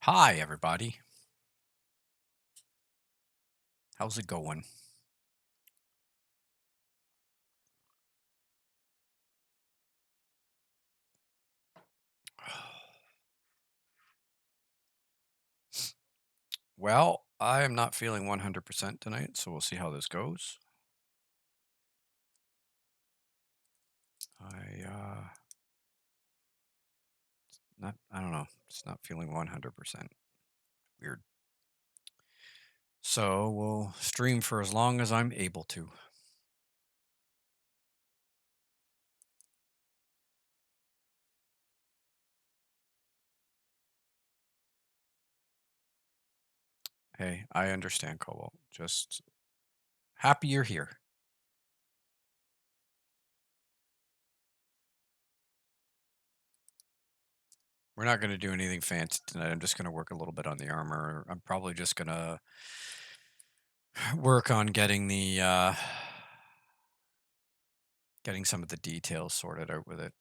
Hi, everybody. How's it going? Well, I am not feeling 100% tonight, so we'll see how this goes. I don't know. It's not feeling 100%. Weird. So we'll stream for as long as I'm able to. Hey, I understand, Cobalt. Just happy you're here. We're not going to do anything fancy tonight. I'm just going to work a little bit on the armor. I'm probably just going to work on getting getting some of the details sorted out with it.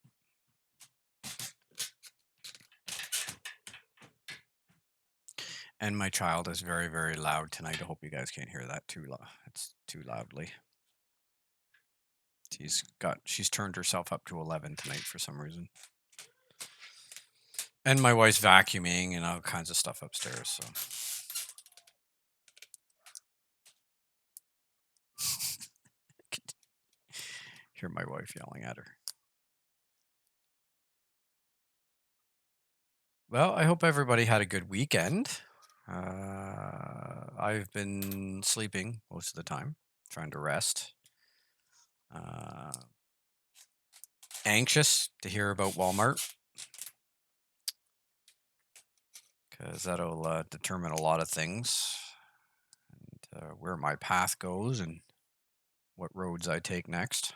And my child is very, very loud tonight. I hope you guys can't hear that too loud. It's too loudly. She's turned herself up to 11 tonight for some reason. And my wife's vacuuming and all kinds of stuff upstairs, so. Hear my wife yelling at her. Well, I hope everybody had a good weekend. I've been sleeping most of the time, trying to rest. Anxious to hear about Walmart, because that'll determine a lot of things, and where my path goes and what roads I take next.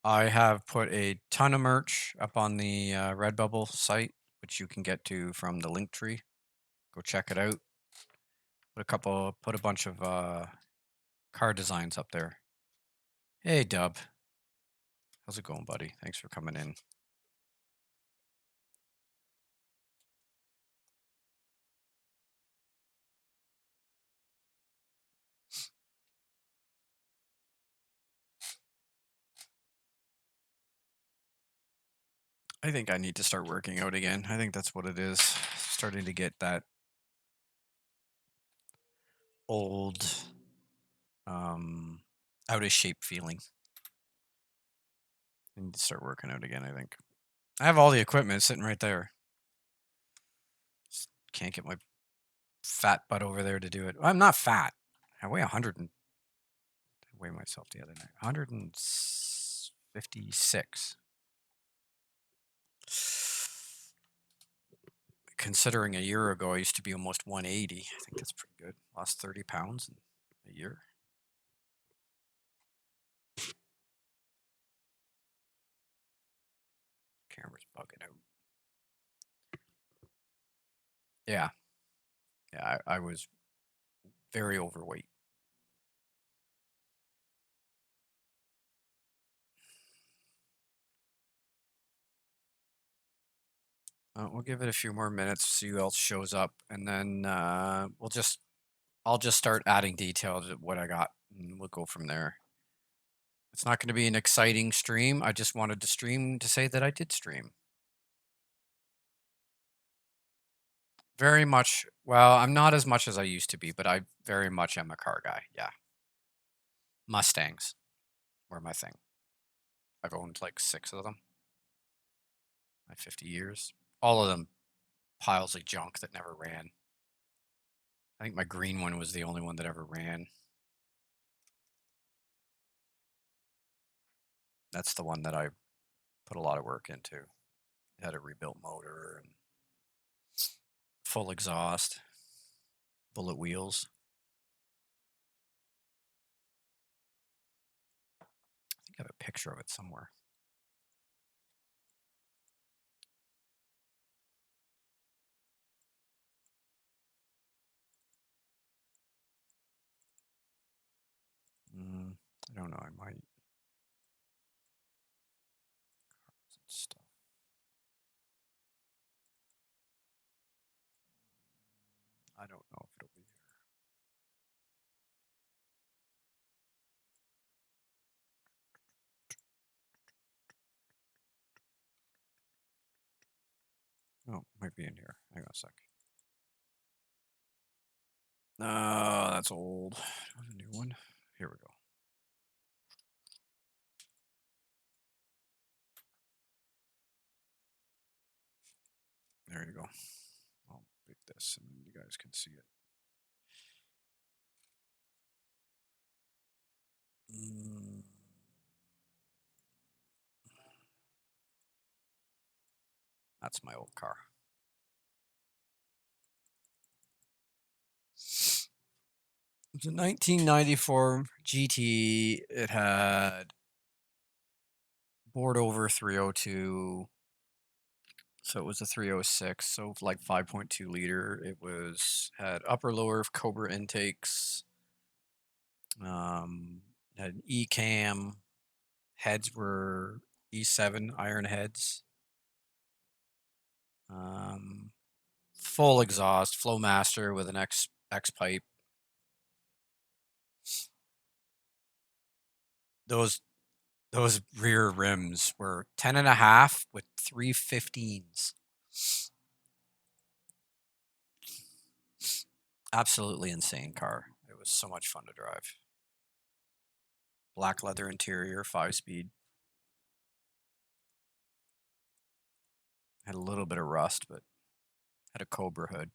I have put a ton of merch up on the Redbubble site, which you can get to from the link tree. Go check it out. Put a bunch of car designs up there. Hey, Dub. How's it going, buddy? Thanks for coming in. I think I need to start working out again. I think that's what it is. Starting to get that old, out of shape feeling. I need to start working out again, I think. I have all the equipment sitting right there. Just can't get my fat butt over there to do it. I'm not fat. I weigh 100 and I weighed myself the other night. 156. Considering a year ago I used to be almost 180. I think that's pretty good. Lost 30 pounds in a year. Camera's bugging out. Yeah. Yeah, I was very overweight. We'll give it a few more minutes, see who else shows up, and then I'll just start adding details of what I got, and we'll go from there. It's not going to be an exciting stream. I just wanted to stream to say that I did stream. Very much. Well, I'm not as much as I used to be, but I very much am a car guy. Yeah. Mustangs were my thing. I've owned like 6 of them. My 50 years. All of them piles of junk that never ran. I think my green one was the only one that ever ran. That's the one that I put a lot of work into. It had a rebuilt motor and full exhaust, bullet wheels. I think I have a picture of it somewhere. I don't know. I might. stuff. I don't know if it'll be here. Oh, it might be in here. Hang on a sec. No, that's old. Do I have a new one? Here we go. There you go. I'll pick this and you guys can see it. That's my old car. It's a 1994 GT. It had bored over 302. So it was a 306, so like 5.2 liter. It had upper lower Cobra intakes. Had an E-cam. Heads were E7 iron heads. Full exhaust, Flowmaster with an X pipe. Those rear rims were 10.5 with 315s. Absolutely insane car. It was so much fun to drive. Black leather interior, 5-speed. Had a little bit of rust, but had a Cobra hood.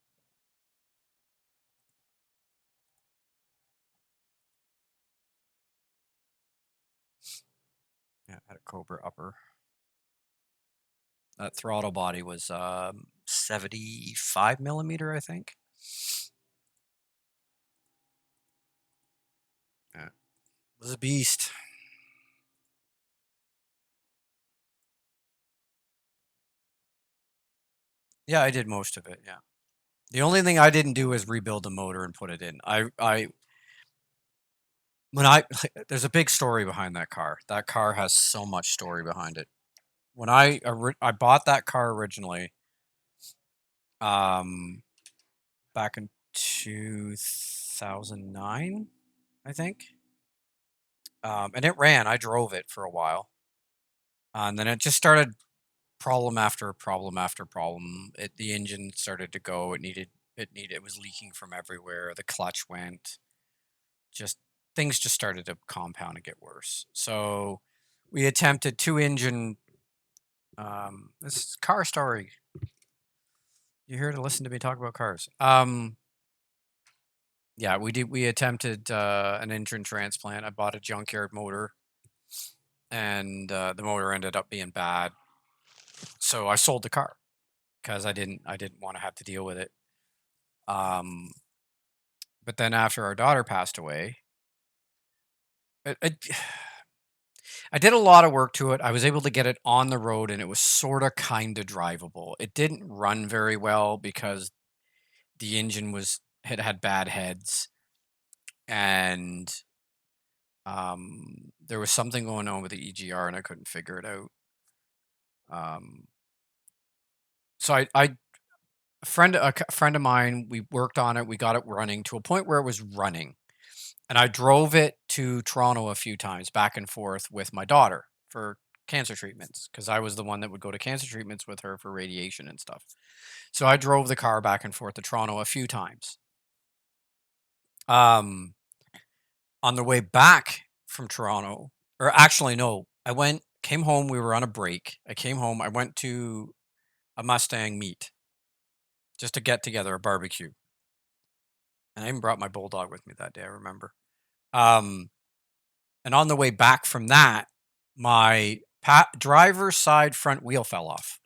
Yeah, had a Cobra upper. That throttle body was 75 millimeter, I think. Yeah, it was a beast. Yeah, I did most of it. Yeah. The only thing I didn't do is rebuild the motor and put it in. There's a big story behind that car. That car has so much story behind it. When I bought that car originally, back in 2009, I think, and it ran. I drove it for a while, and then it just started problem after problem after problem. The engine started to go. It was leaking from everywhere. The clutch went. Just things just started to compound and get worse. So we attempted 2-engine. This is car story. You're here to listen to me talk about cars. Yeah, we attempted an engine transplant. I bought a junkyard motor, and the motor ended up being bad. So I sold the car because I didn't want to have to deal with it. But then after our daughter passed away, I did a lot of work to it. I was able to get it on the road, and it was sort of kind of drivable. It didn't run very well because the engine had bad heads, and there was something going on with the EGR, and I couldn't figure it out. So a friend of mine, we worked on it. We got it running to a point where it was running, and I drove it to Toronto a few times, back and forth with my daughter for cancer treatments, because I was the one that would go to cancer treatments with her for radiation and stuff. So I drove the car back and forth to Toronto a few times. On the way back from Toronto, or actually no, came home. We were on a break. I came home. I went to a Mustang meet just to get together, a barbecue, and I even brought my bulldog with me that day. I remember. And on the way back from that, my driver's side front wheel fell off.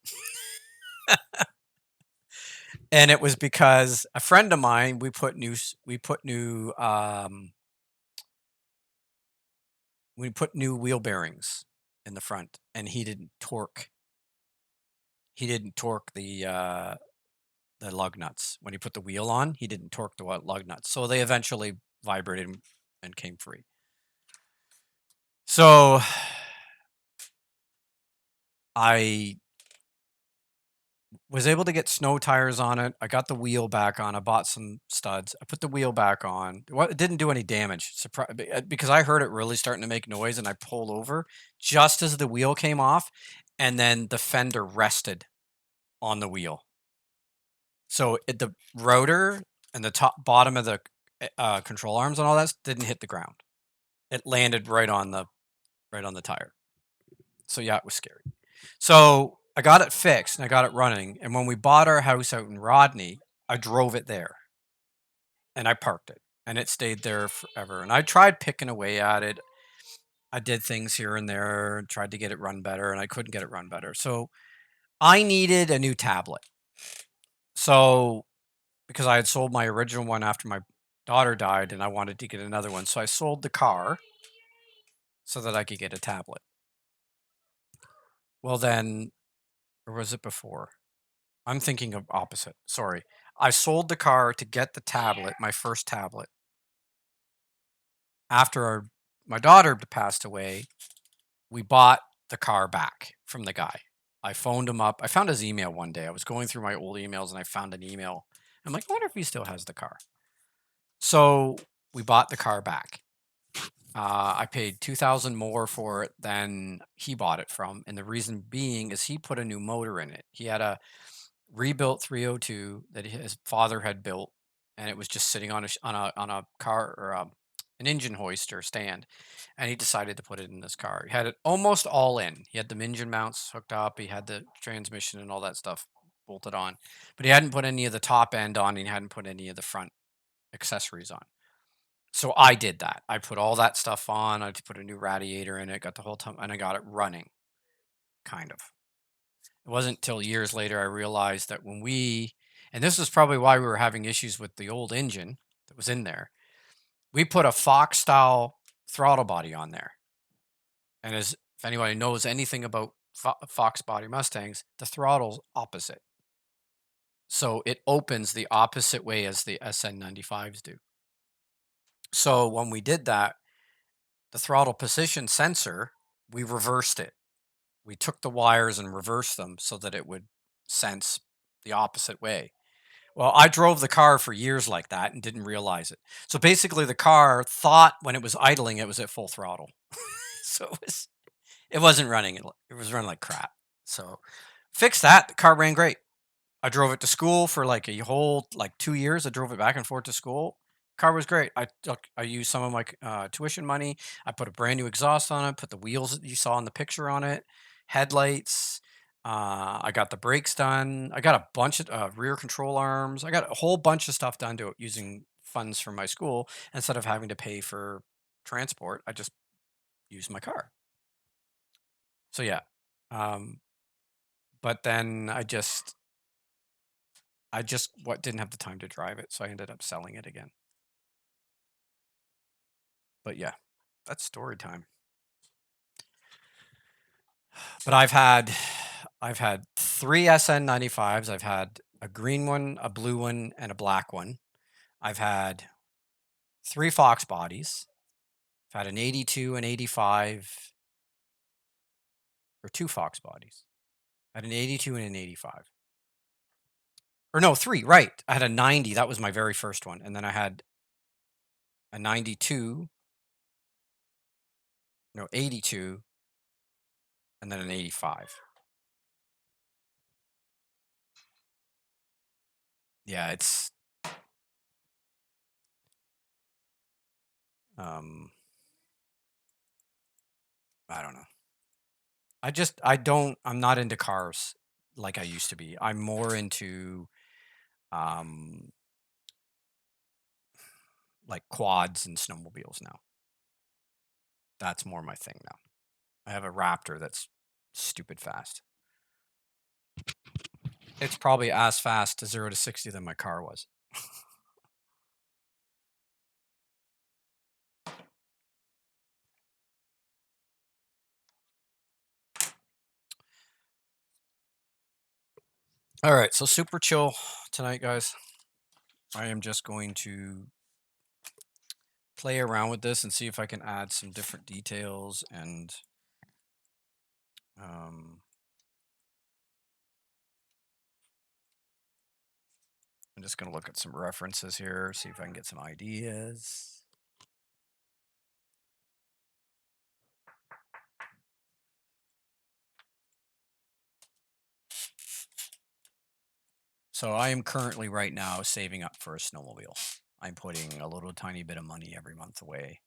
And it was because a friend of mine, we put new wheel bearings in the front, and he didn't torque the lug nuts. When he put the wheel on, he didn't torque the lug nuts. So they eventually vibrated and came free. So I was able to get snow tires on it. I got the wheel back on. I bought some studs. I put the wheel back on. It didn't do any damage, because I heard it really starting to make noise, and I pulled over just as the wheel came off, and then the fender rested on the wheel. So the rotor and the top bottom of the control arms and all that didn't hit the ground. It landed right on the tire. So yeah, it was scary. So I got it fixed and I got it running. And when we bought our house out in Rodney, I drove it there and I parked it and it stayed there forever. And I tried picking away at it. I did things here and there and tried to get it run better, and I couldn't get it run better. So I needed a new tablet. So because I had sold my original one after my daughter died and I wanted to get another one. So I sold the car so that I could get a tablet. Well, then, or was it before? I'm thinking of opposite. Sorry. I sold the car to get the tablet, my first tablet. After my daughter passed away, we bought the car back from the guy. I phoned him up. I found his email one day. I was going through my old emails and I found an email. I'm like, I wonder if he still has the car. So we bought the car back. I paid $2,000 more for it than he bought it from, and the reason being is he put a new motor in it. He had a rebuilt 302 that his father had built, and it was just sitting on a car or an engine hoist or stand, and he decided to put it in this car. He had it almost all in. He had the engine mounts hooked up. He had the transmission and all that stuff bolted on, but he hadn't put any of the top end on. And he hadn't put any of the front accessories on. So I did that. I put all that stuff on. I put a new radiator in it, got the whole time, and I got it running, kind of. It wasn't till years later I realized that and this is probably why we were having issues with the old engine that was in there. We put a Fox style throttle body on there. And if anybody knows anything about Fox body Mustangs, the throttle's opposite. So it opens the opposite way as the SN95s do. So when we did that, the throttle position sensor, we reversed it. We took the wires and reversed them so that it would sense the opposite way. Well, I drove the car for years like that and didn't realize it. So basically, the car thought when it was idling, it was at full throttle. So it wasn't running. It was running like crap. So fixed that. The car ran great. I drove it to school for like a whole 2 years. I drove it back and forth to school. Car was great. I used some of my tuition money. I put a brand new exhaust on it. Put the wheels that you saw in the picture on it. Headlights. I got the brakes done. I got a bunch of rear control arms. I got a whole bunch of stuff done to it using funds from my school instead of having to pay for transport. I just used my car. So yeah. Um, but then I just didn't have the time to drive it, so I ended up selling it again. But yeah, that's story time. But I've had 3 SN95s. I've had a green one, a blue one, and a black one. I've had 3 Fox bodies. I've had an 82, an 85, or 2 Fox bodies. I had an 82 and an 85. Or no, 3, right. I had a 90. That was my very first one. And then I had a 92, no, 82, and then an 85. Yeah, it's um I don't know. I'm not into cars like I used to be. I'm more into um like quads and snowmobiles now. That's more my thing now. I have a Raptor that's stupid fast. It's probably as fast to 0 to 60 than my car was. All right, so super chill tonight, guys. I am just going to play around with this and see if I can add some different details and I'm just going to look at some references here, see if I can get some ideas. So I am currently right now saving up for a snowmobile. I'm putting a little tiny bit of money every month away.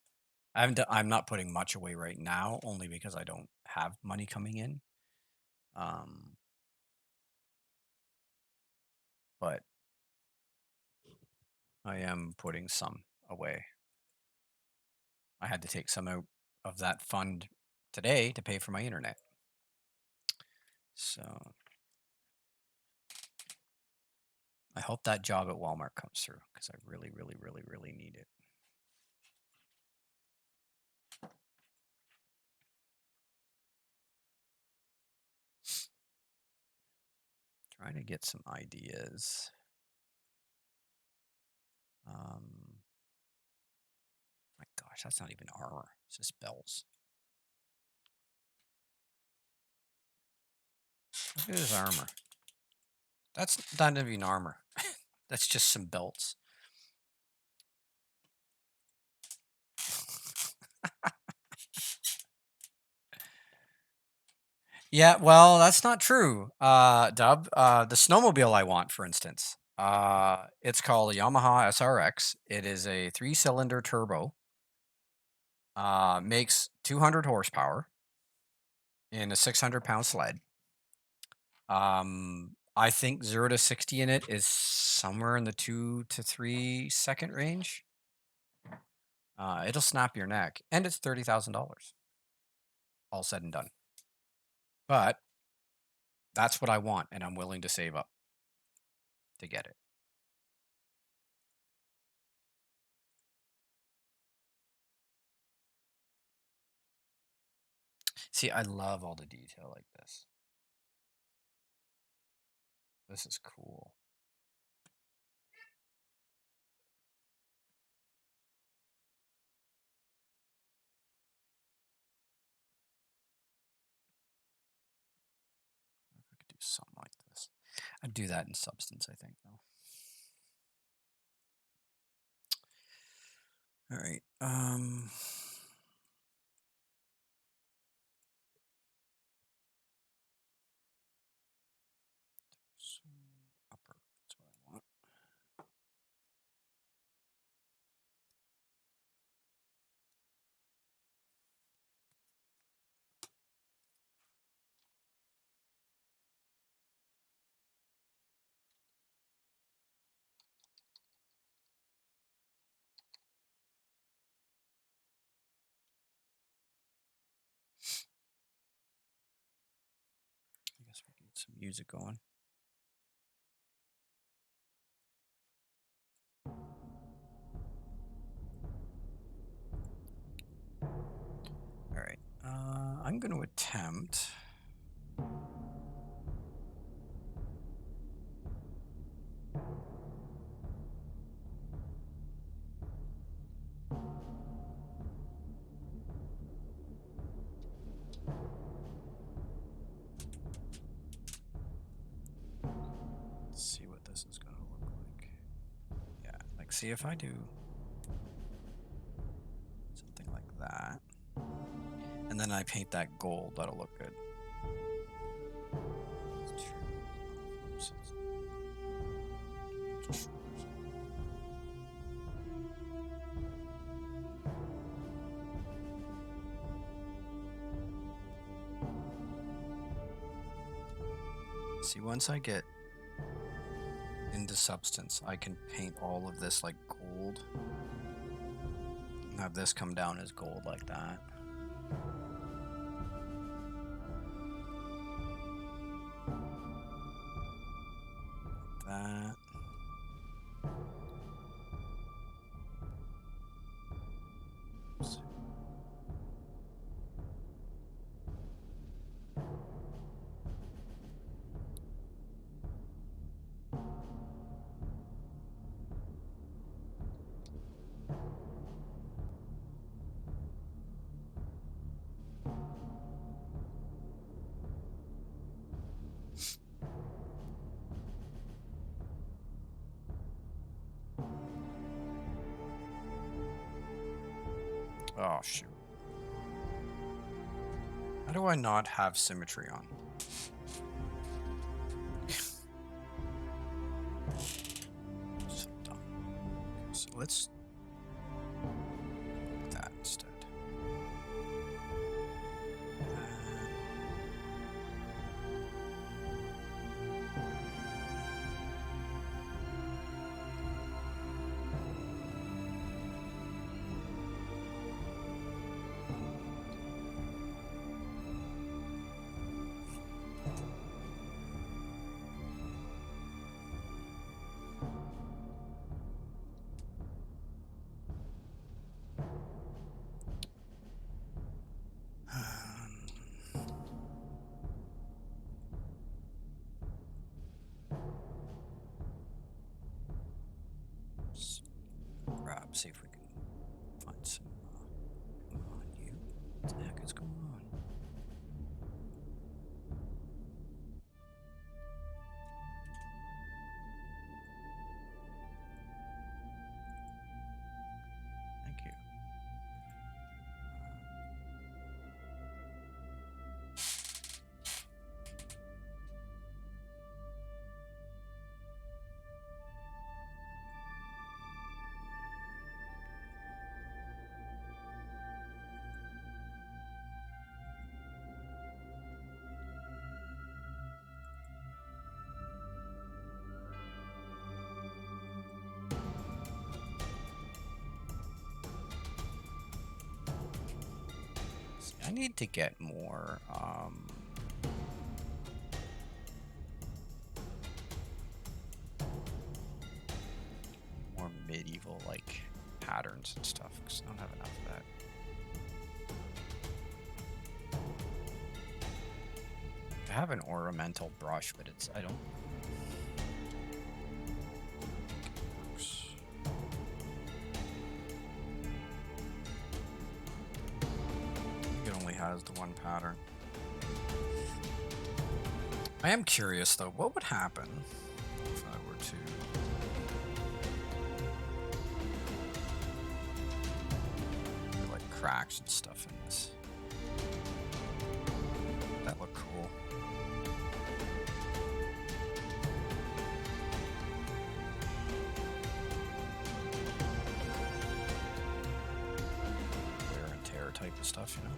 I'm not putting much away right now, only because I don't have money coming in. But I am putting some away. I had to take some out of that fund today to pay for my internet. So I hope that job at Walmart comes through because I really, really, really, really need it. Trying to get some ideas. My gosh, that's not even armor. It's just bells. Look at his armor. That's not even armor. That's just some belts. Yeah, well, that's not true, Dub. The snowmobile I want, for instance, it's called a Yamaha SRX. It is a 3-cylinder turbo. Makes 200 horsepower in a 600-pound sled. I think 0 to 60 in it is somewhere in the 2 to 3 second range. It'll snap your neck, and it's $30,000, all said and done. But that's what I want, and I'm willing to save up to get it. See, I love all the detail like this. This is cool. If I could do something like this. I'd do that in Substance, I think, though. All right. So upper, that's what I want. I guess we can get some music going. All right. I'm going to attempt. See what this is going to look like. Yeah, like see if I do something like that. And then I paint that gold, that'll look good. See, once I get into Substance, I can paint all of this like gold. And have this come down as gold like that. Like that. Oops. Oh, shoot. How do I not have symmetry on? So dumb. So let's do that instead. Grab, see if we can find some. Come on, you. What the heck is going on? Thank you. I need to get more more medieval like patterns and stuff because I don't have enough of that. I have an ornamental brush, but I don't. It only has the one pattern. I am curious though, what would happen if I were to put, like cracks and stuff in this? That look cool. Wear and tear type of stuff, you know?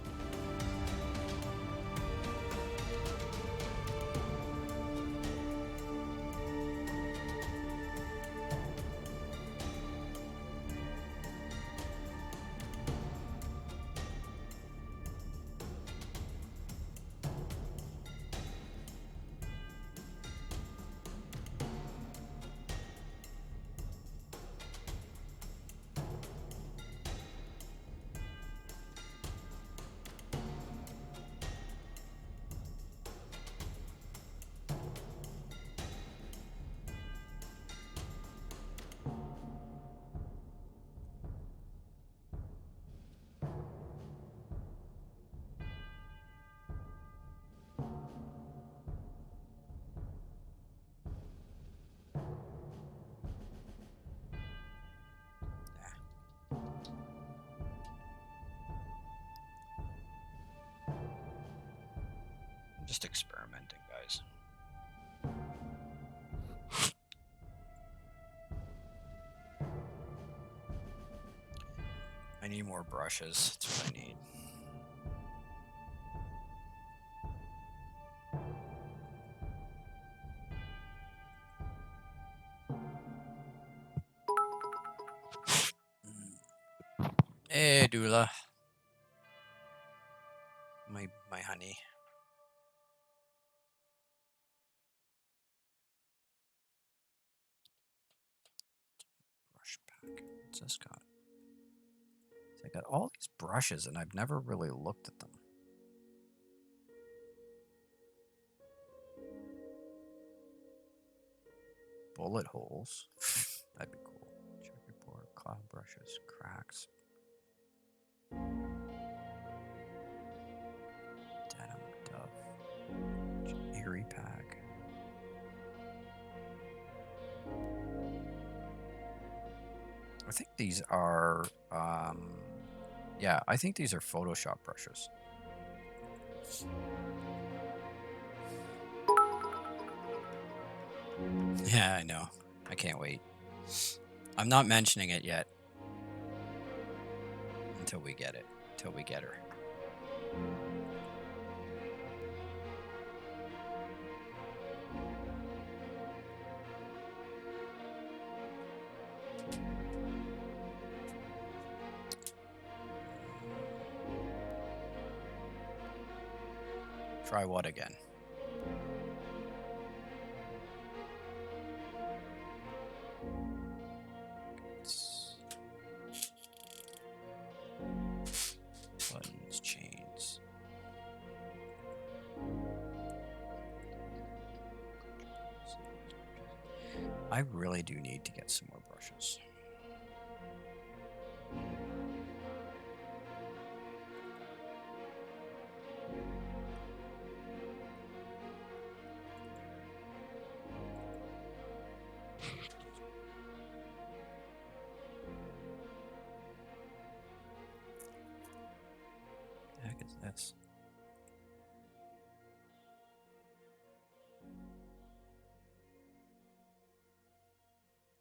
Just experimenting, guys. I need more brushes. That's what I need. Hey, Dula. My honey. Brush pack. What's this got? So I got all these brushes and I've never really looked at them. Bullet holes. That'd be cool. Checkerboard, cloud brushes, cracks. Denim dove. Eerie pack. I think these are Yeah, I think these are Photoshop brushes. Yeah, I know. I can't wait. I'm not mentioning it yet. Until we get it. Until we get her. Try what again? Buttons, chains. I really do need to get some more brushes. What the heck is this?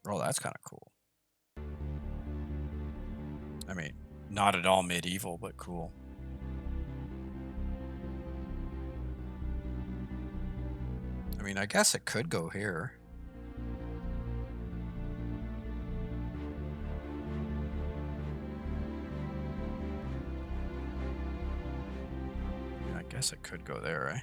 Oh, that's kind of cool. I mean, not at all medieval, but cool. I mean, I guess it could go here. I guess it could go there, eh?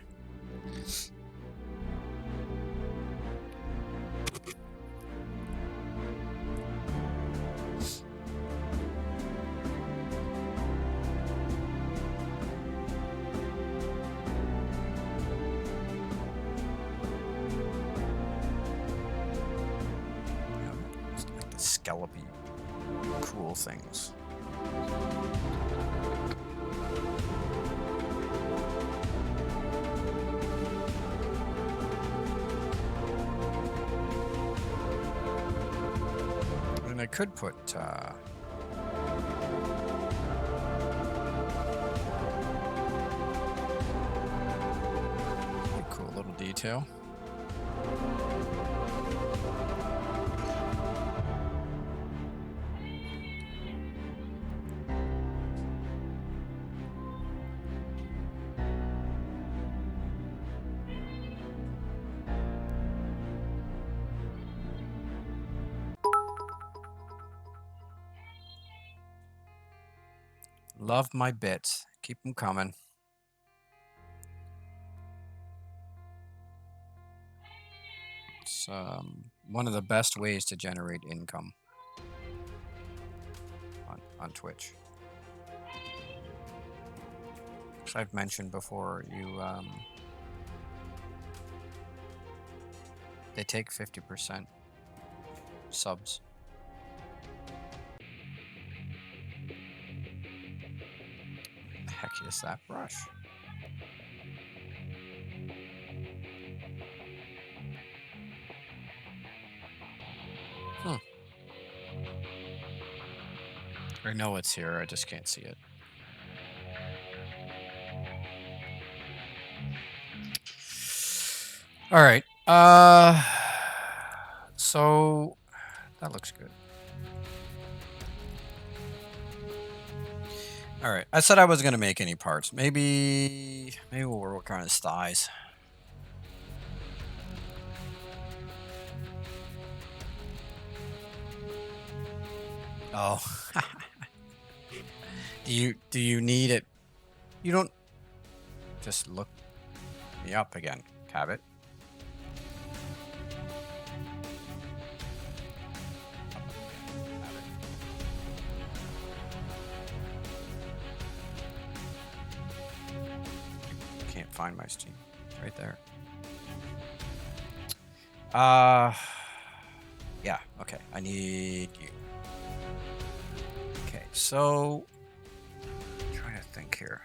It's like the scallopy, cool things. And I could put a cool little detail. Love my bits. Keep them coming. It's one of the best ways to generate income on Twitch. As I've mentioned before, they take 50% subs. What the heck is that brush? I know it's here, I just can't see it. All right. So that looks good. All right. I said I was gonna make any parts. Maybe we'll work on his thighs. Oh. Do you need it? You don't just look me up again, Cabot. Can't find my Steam. It's right there. Yeah, okay. I need you. Okay, so I'm trying to think here.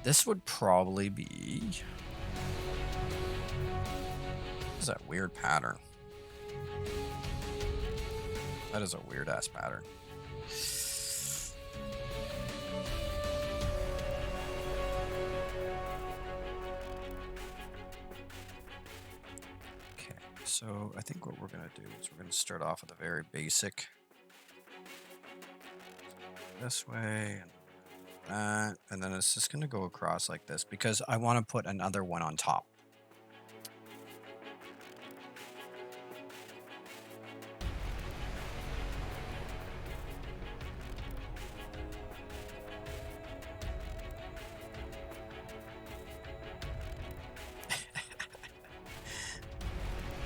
This would probably be. What is that weird pattern? That is a weird ass pattern. Okay, so I think what we're going to do is we're going to start off with a very basic. This way, and that, and then it's just going to go across like this because I want to put another one on top.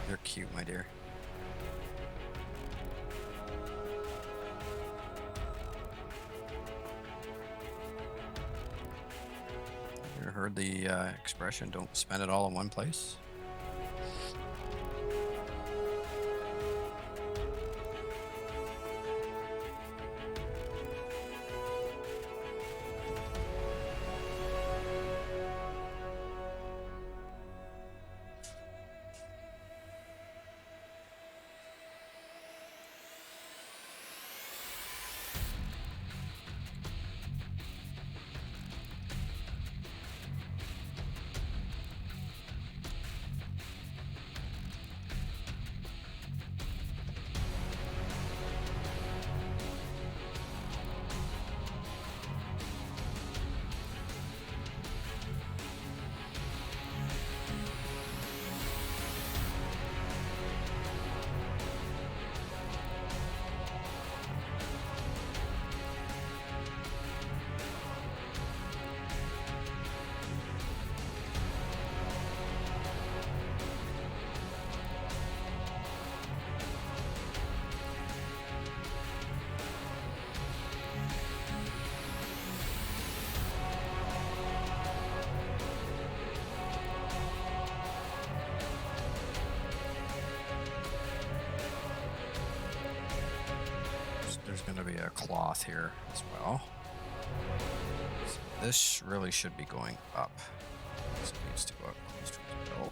You're cute, my dear. You ever heard the expression, don't spend it all in one place? There's going to be a cloth here as well. So this really should be going up. This needs to go up close to the belt.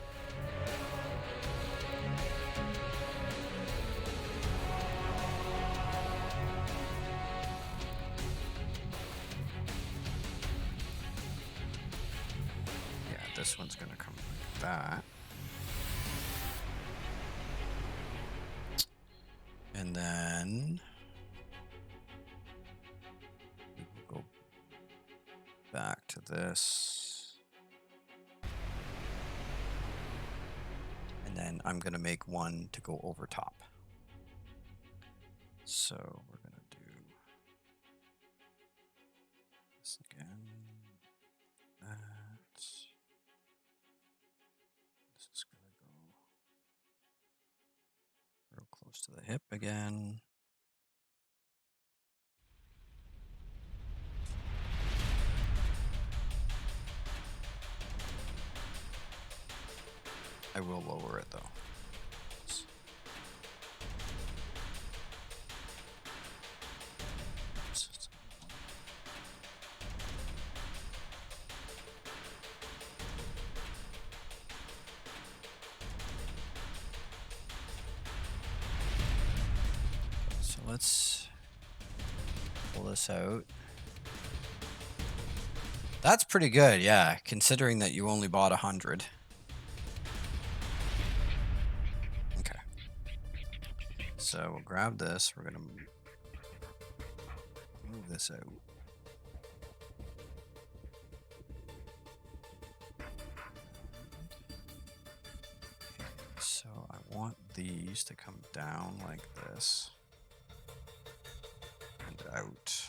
Yeah, this one's going to come like that. And then we will go back to this. And then I'm going to make one to go over top. So we're going to do this again. That. This is going to go real close to the hip again. I will lower it though. So let's pull this out. That's pretty good, yeah, considering that you only bought 100. Okay. So we'll grab this. We're gonna move this out. So I want these to come down like this and out.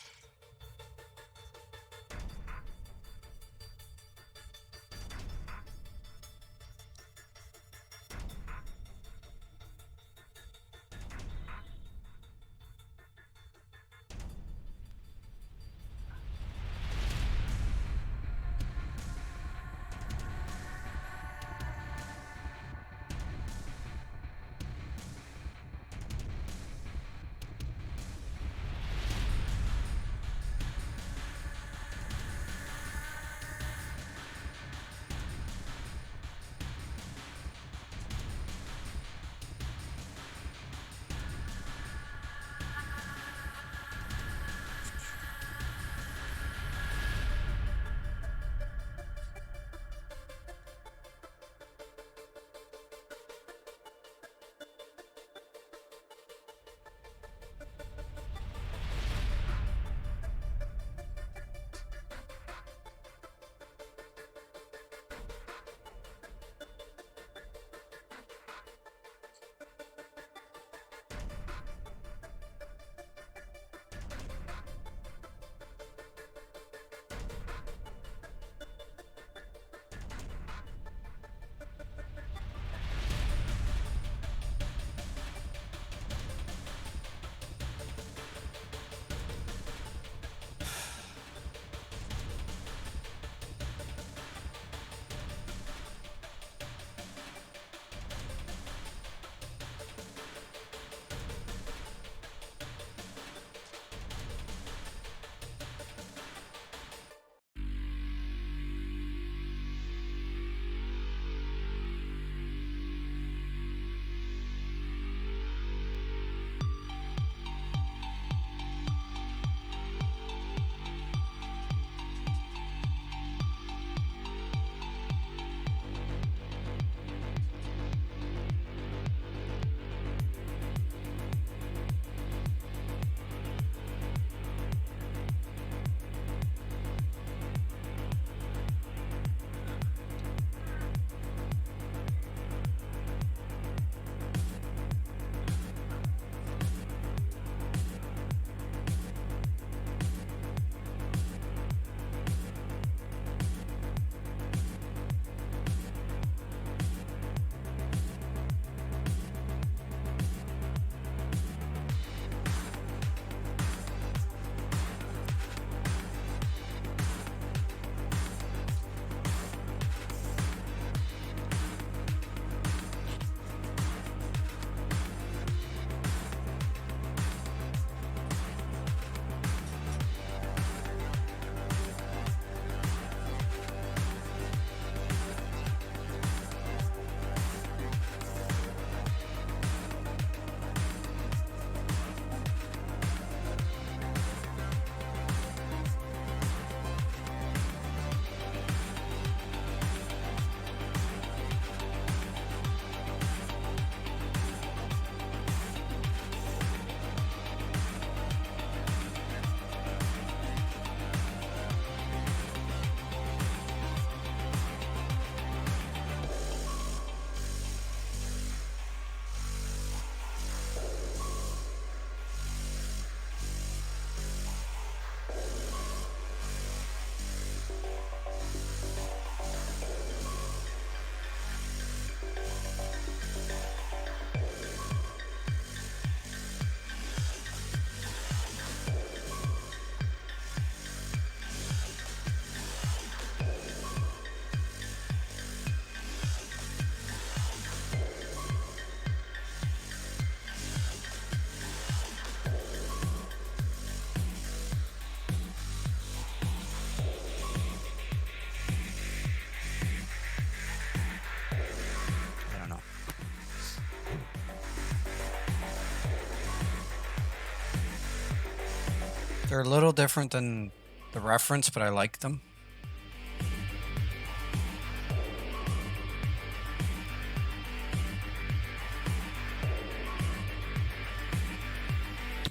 They're a little different than the reference, but I like them.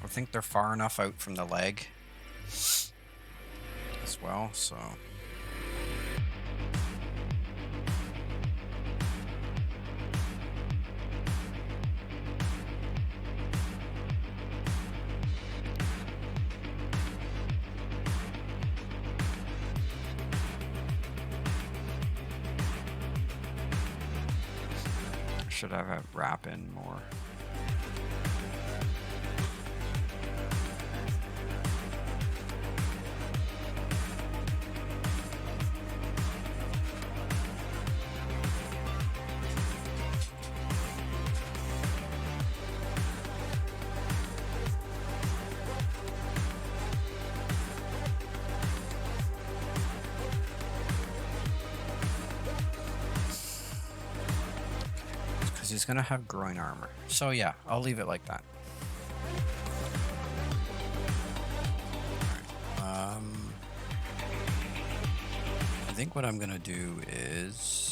I think they're far enough out from the leg as well, so... Should have a wrap in more. He's gonna have groin armor. So yeah, I'll leave it like that. I think what I'm gonna do is...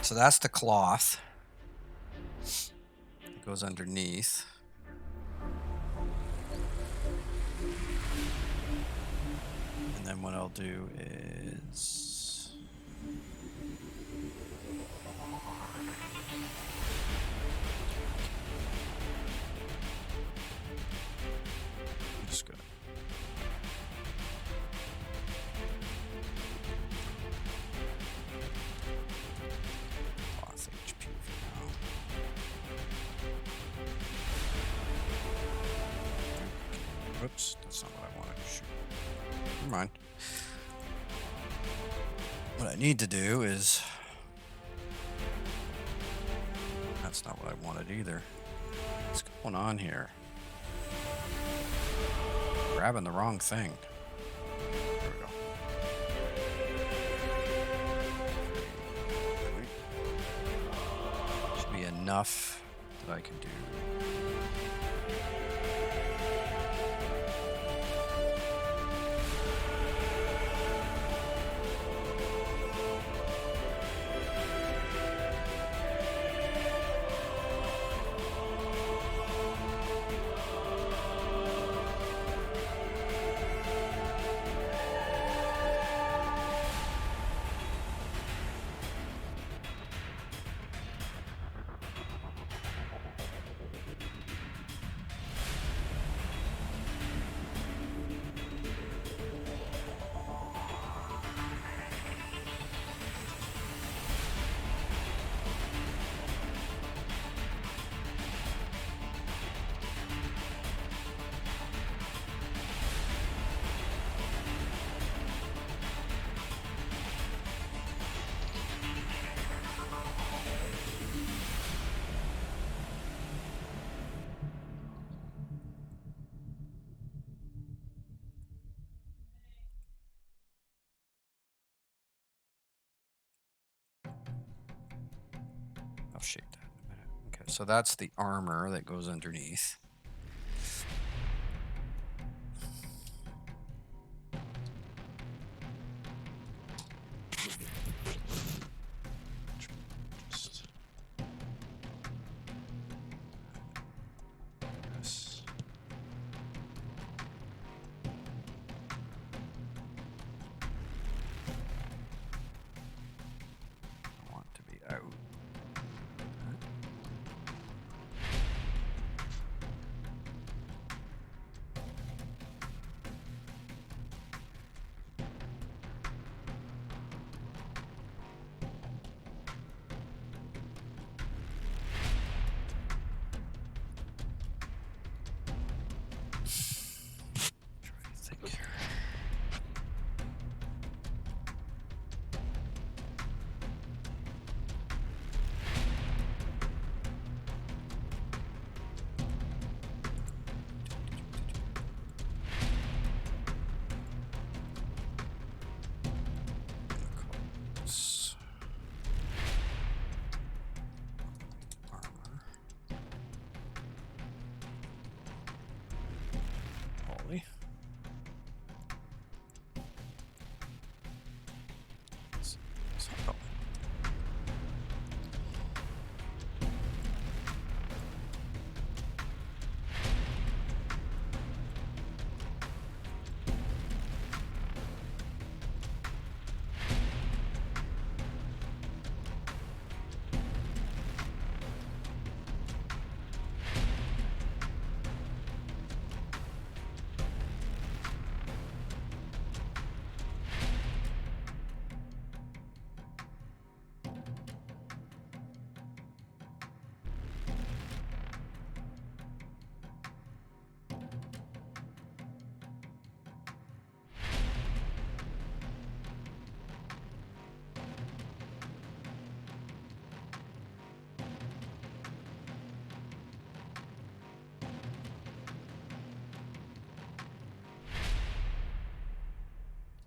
So that's the cloth that goes underneath. And then what I'll do is... I'm just gonna... Whoops, that's not what I wanted to shoot. Never mind. What I need to do is... That's not what I wanted either. What's going on here? Grabbing the wrong thing. There we go. Should be enough that I can do. So that's the armor that goes underneath.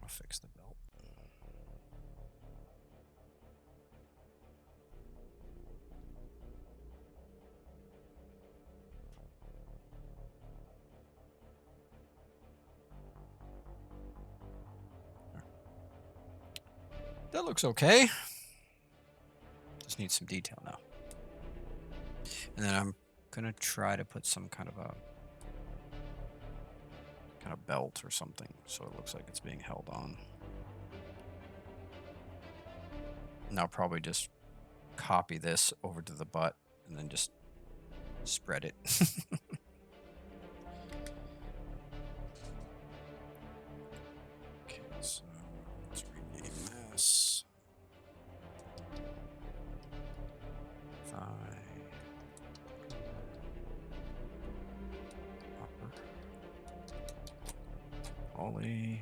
Fix the belt. That looks okay. Just need some detail now. And then I'm gonna try to put some kind of belt or something so it looks like it's being held on. And I'll probably just copy this over to the butt and then just spread it. Okay, so let's rename this. Thigh. Upper. Ollie.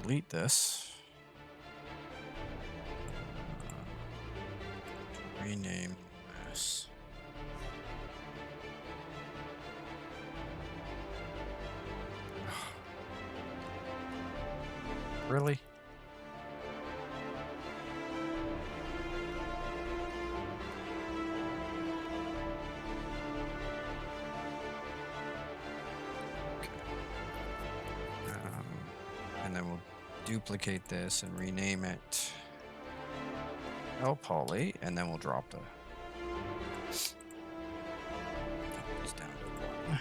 Delete this. Rename this. Really? And then we'll duplicate this and rename it Poly, and then we'll drop the down to 1.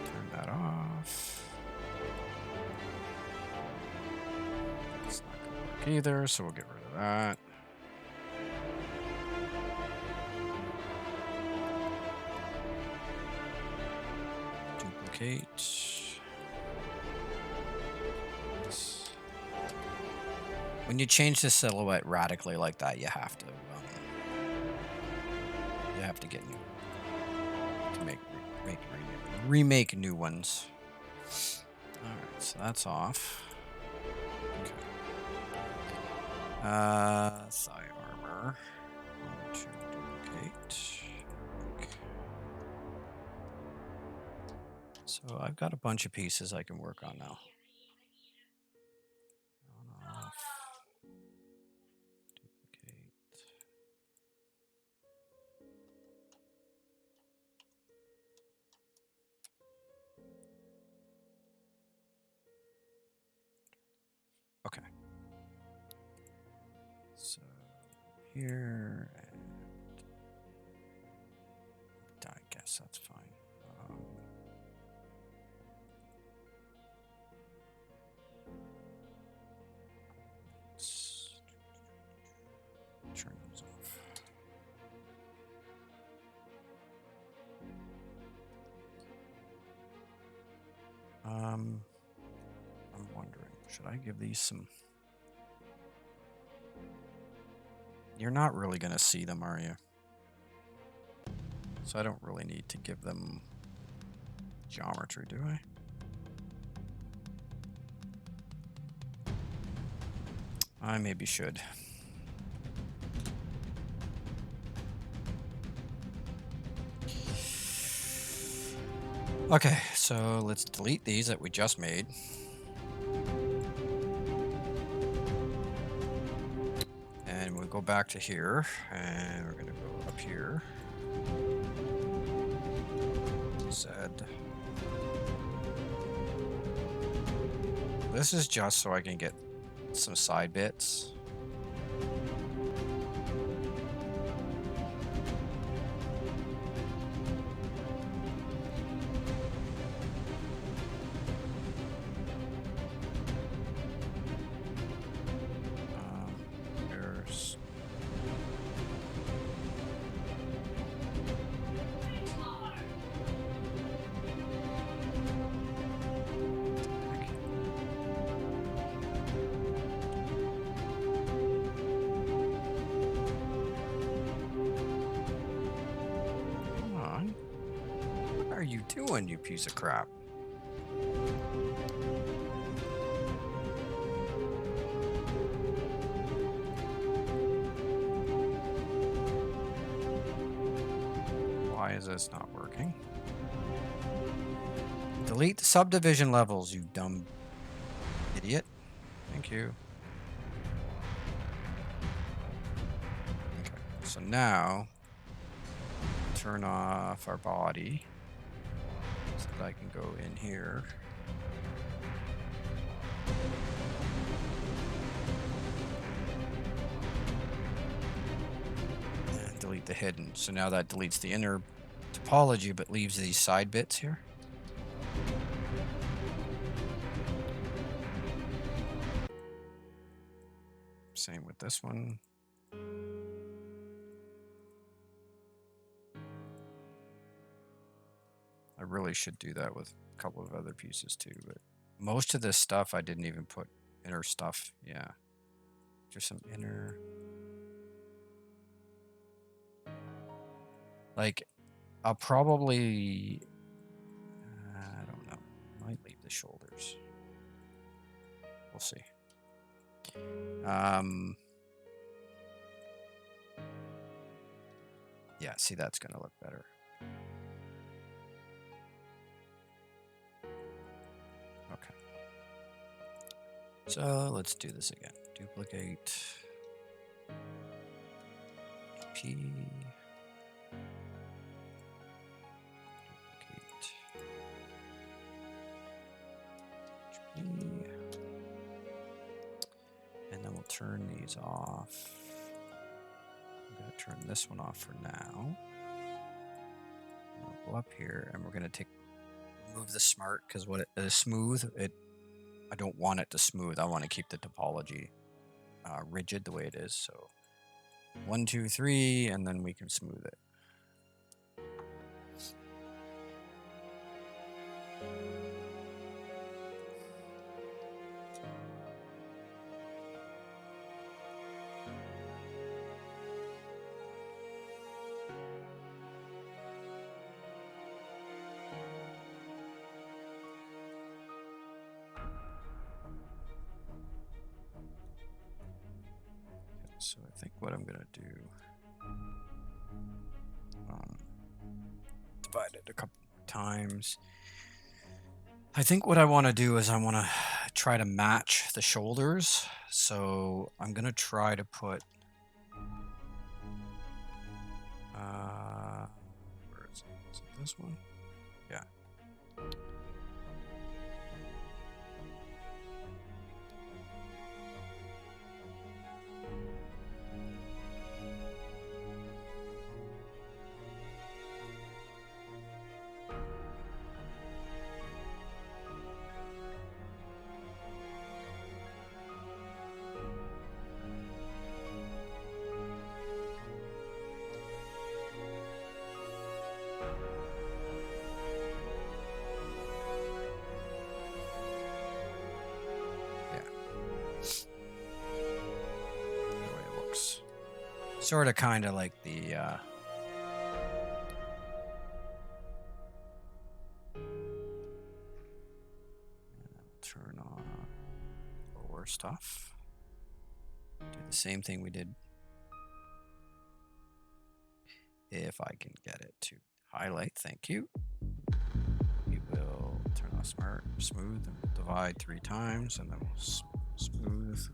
Turn that off. It's not gonna work either, so we'll get rid of that. Duplicate. When you change the silhouette radically like that, you have to get new to remake new ones. Alright, so that's off. Okay. Thigh armor. 1, 2, duplicate. Okay. So I've got a bunch of pieces I can work on now. On, off. Duplicate. Okay. So here, and I guess that's fine. Let's turn these off. I'm wondering, should I give these some? You're not really going to see them, are you? So I don't really need to give them geometry, do I? I maybe should. Okay, so let's delete these that we just made. And we'll go back to here, and we're going to go up here. Z. This is just so I can get some side bits. There's What are you doing, you piece of crap? Why is this not working? Delete the subdivision levels, you dumb idiot. Thank you. Okay, so now turn off our body so that I can go in here. And delete the hidden. So now that deletes the inner topology but leaves these side bits here. Same with this one. I really should do that with a couple of other pieces too, but most of this stuff I didn't even put inner stuff. Yeah. Just some inner. Like, I'll probably, I don't know, might leave the shoulders. We'll see. Yeah, see, that's going to look better. Okay. So let's do this again. Duplicate. P. Duplicate. P. And then we'll turn these off. I'm going to turn this one off for now. We'll go up here and we're going to remove the smart because what it is smooth. I don't want it to smooth. I want to keep the topology rigid the way it is. So 1, 2, 3, and then we can smooth it. So I think what I'm gonna do, divide it a couple more times. I think what I want to do is I want to try to match the shoulders. So I'm gonna try to put, where is it? Is it this one? Yeah. Sort of kind of like the turn on lower stuff. Do the same thing we did. If I can get it to highlight, thank you. We will turn off smooth, and we'll divide 3 times, and then we'll smooth.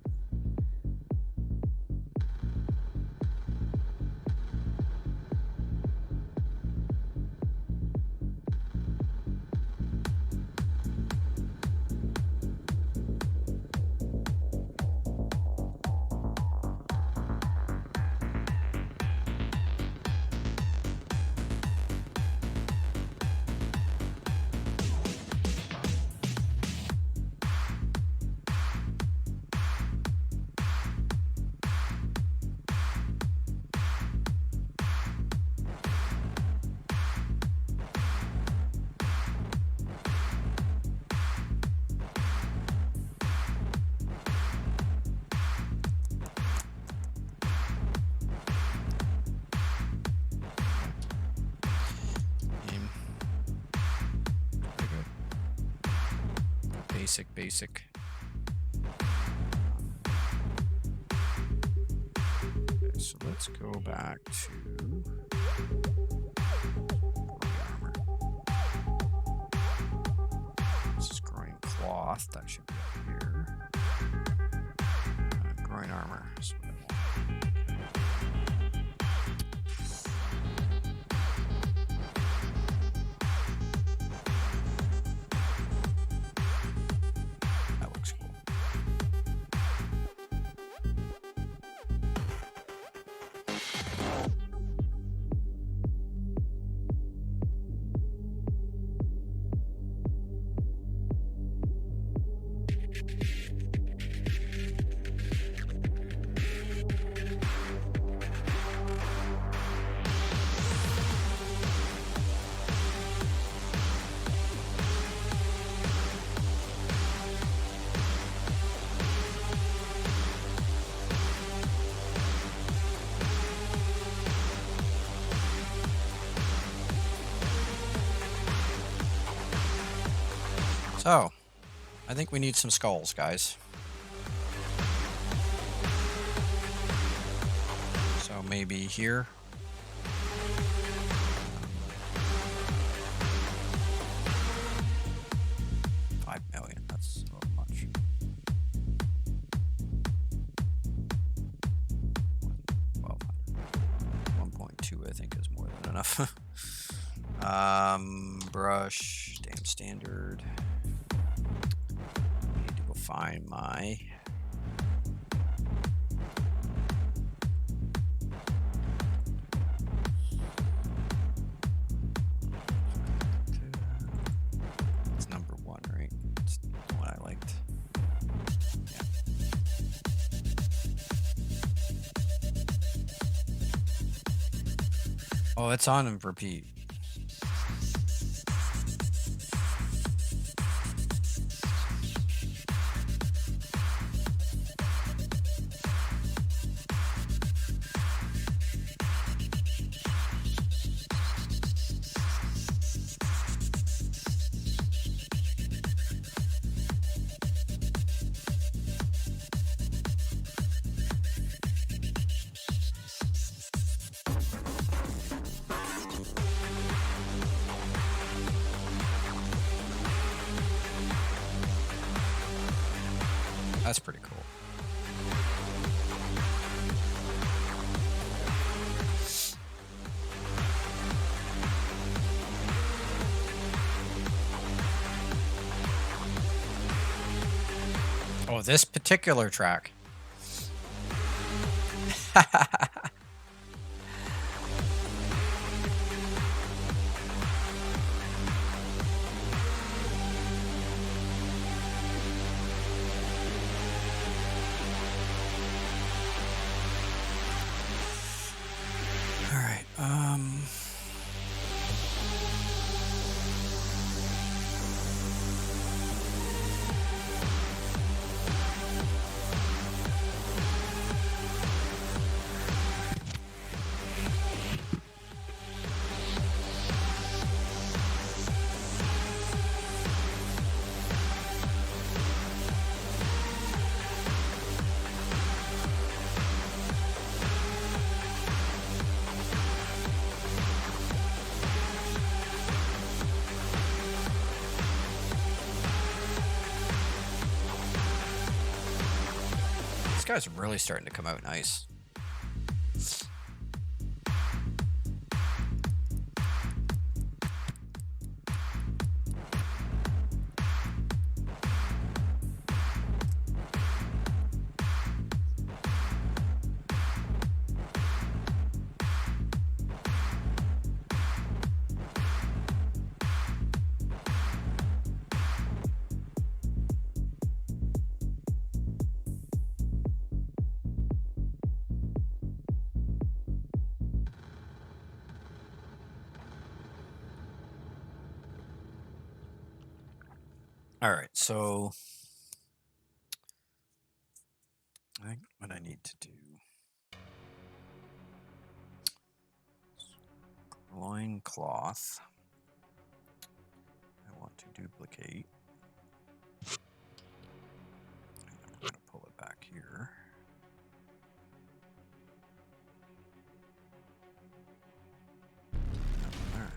Basic. Okay, so let's go back to armor. This is groin cloth. That should be up here. Groin armor. That's what I want. So, I think we need some skulls, guys. So maybe here. $5 million, that's a little much. 1.2 I think is more than enough. Brush, damn standard. Need to go find my it's number 1, right? It's the one I liked. Yeah. Oh, it's on repeat. That's pretty cool. Oh, this particular track. All right. This guy's really starting to come out nice. All right, so I think what I need to do, loincloth, I want to duplicate. I'm going to pull it back here. Nothing there.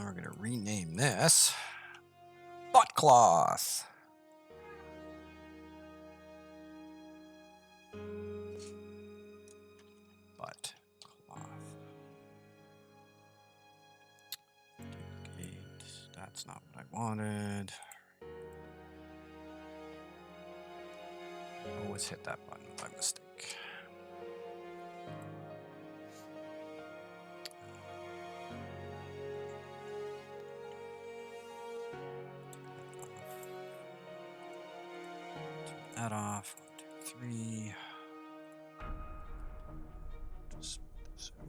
We're going to rename this Butt Cloth. Butt Cloth. Duplicate. That's not what I wanted. Always hit that button by mistake. That off. 1, 2, 3. Just smooth this out.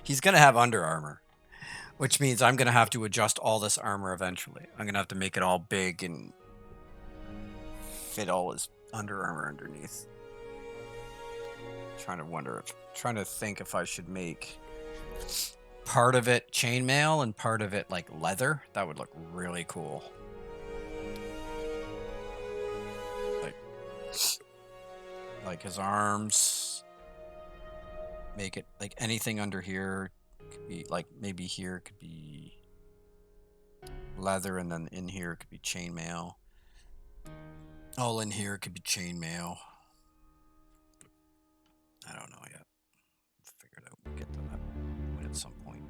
He's going to have under armor, which means I'm going to have to adjust all this armor eventually. I'm going to have to make it all big and fit all his under armor underneath. Trying to think if I should make part of it chainmail and part of it like leather. That would look really cool. Like his arms. Make it like anything under here could be like maybe here could be leather, and then in here could be chainmail. All in here could be chainmail. I don't know yet. Figure it out. We'll get to that point at some point.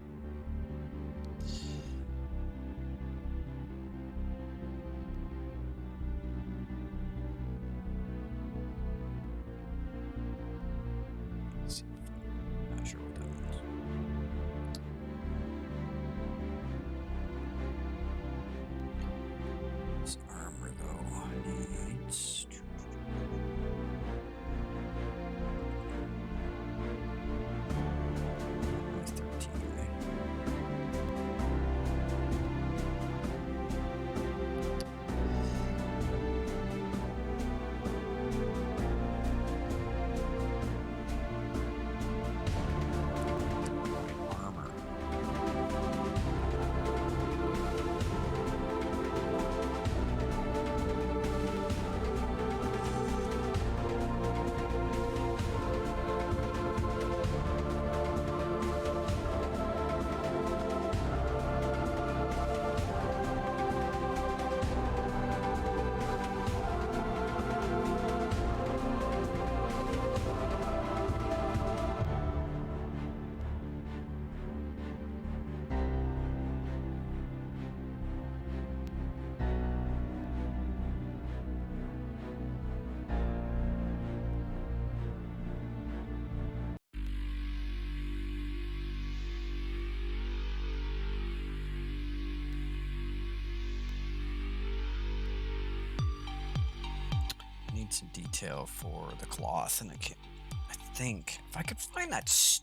Let's see. Not sure what that means. This armor though needs 13. Armor. Need some detail for the cloth, and I think if I could find that it's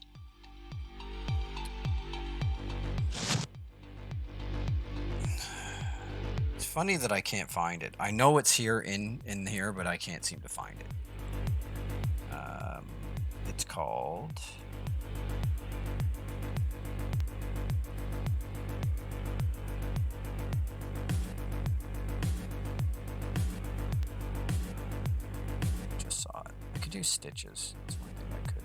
funny that I can't find it. I know it's here in here, but I can't seem to find it. It's called do stitches. That's one thing I could.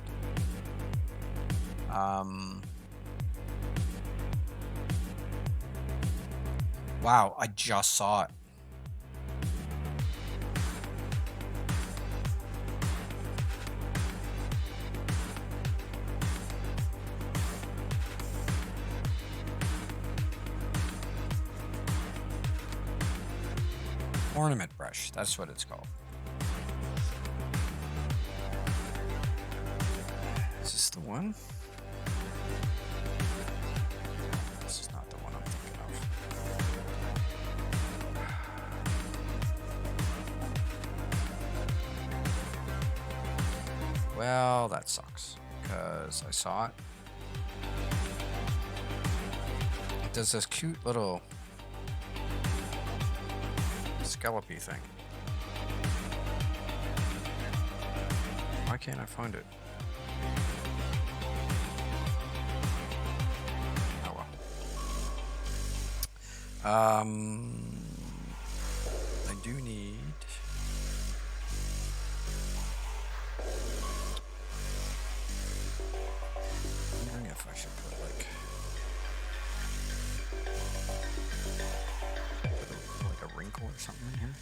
Wow, I just saw it. Ornament brush, that's what it's called. Is this the one? This is not the one I'm thinking of. Well, that sucks because I saw it. It does this cute little scallopy thing. Why can't I find it? Oh well. I do need. I'm wondering if I should put like a wrinkle or something in here.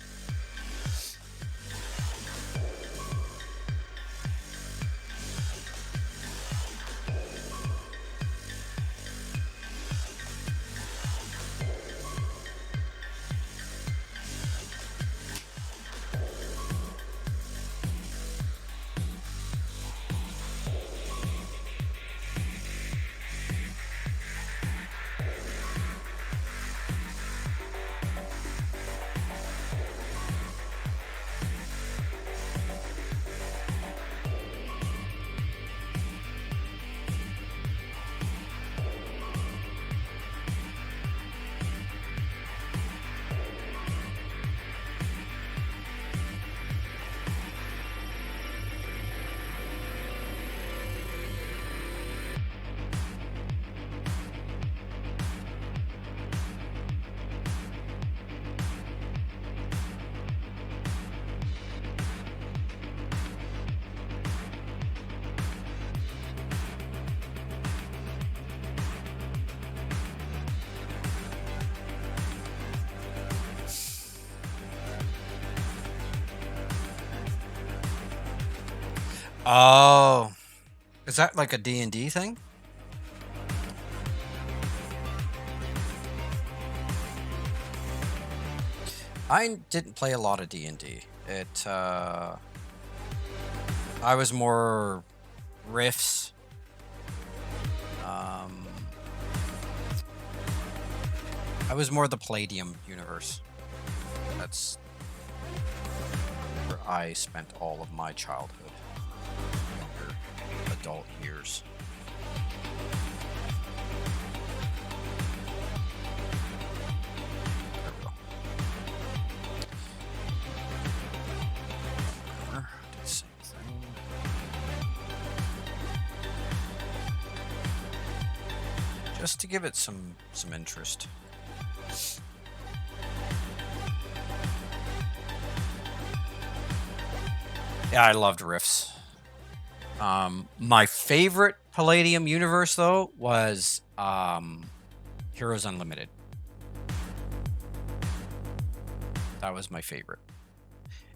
Oh, is that like a D&D thing? I didn't play a lot of D&D. I was more riffs. I was more the Palladium universe. That's where I spent all of my childhood, younger adult years. There we go. Do the same thing. Just to give it some interest. Yeah, I loved riffs. My favorite Palladium universe, though, was Heroes Unlimited. That was my favorite.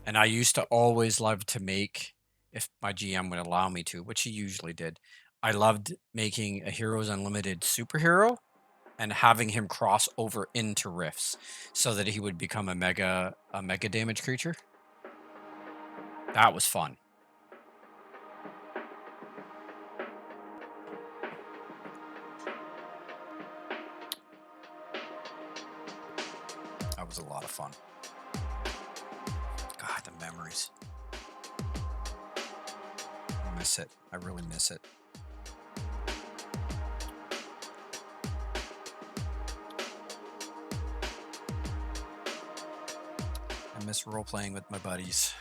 And I used to always love to make, if my GM would allow me to, which he usually did, I loved making a Heroes Unlimited superhero and having him cross over into riffs so that he would become a mega damage creature. That was fun. That was a lot of fun. God, the memories. I miss it. I really miss it. I miss role-playing with my buddies.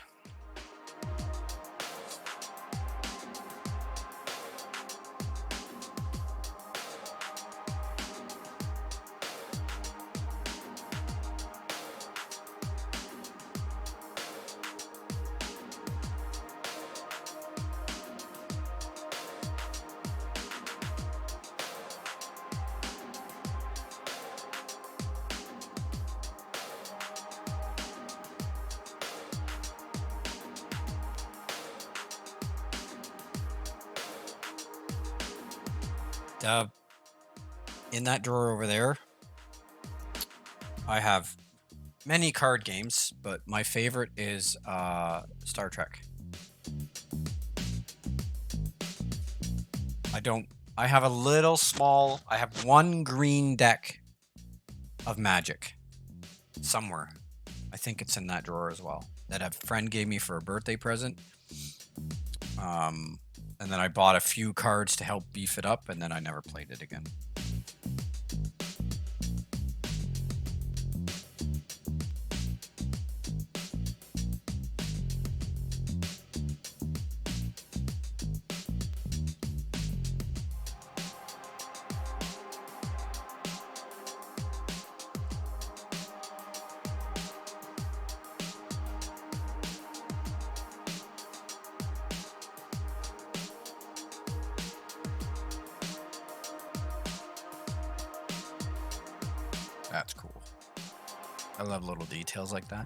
In that drawer over there, I have many card games, but my favorite is Star Trek. I have a little small, I have one green deck of Magic somewhere. I think it's in that drawer as well, that a friend gave me for a birthday present. And then I bought a few cards to help beef it up, and then I never played it again. That's cool. I love little details like that.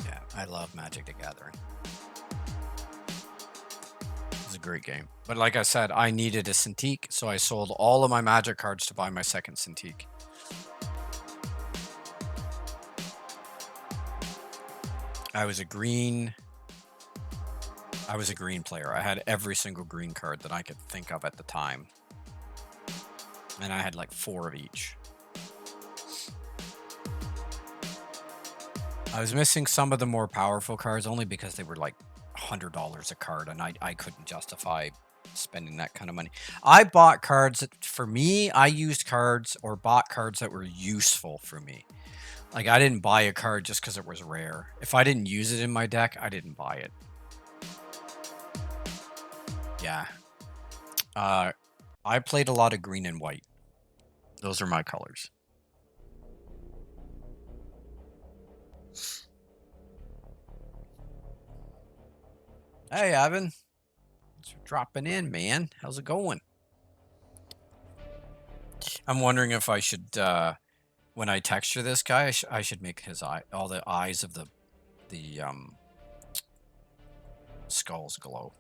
Yeah, I love Magic the Gathering. It's a great game. But like I said, I needed a Cintiq, so I sold all of my Magic cards to buy my second Cintiq. I was a green player. I had every single green card that I could think of at the time. And I had like 4 of each. I was missing some of the more powerful cards only because they were like $100 a card, and I couldn't justify spending that kind of money. I bought cards that, for me, I used cards or bought cards that were useful for me. Like, I didn't buy a card just because it was rare. If I didn't use it in my deck, I didn't buy it. Yeah. I played a lot of green and white. Those are my colors. Hey, Evan. Thanks for dropping in, man. How's it going? I'm wondering if I should, when I texture this guy, I should make his all the eyes of the skulls glow.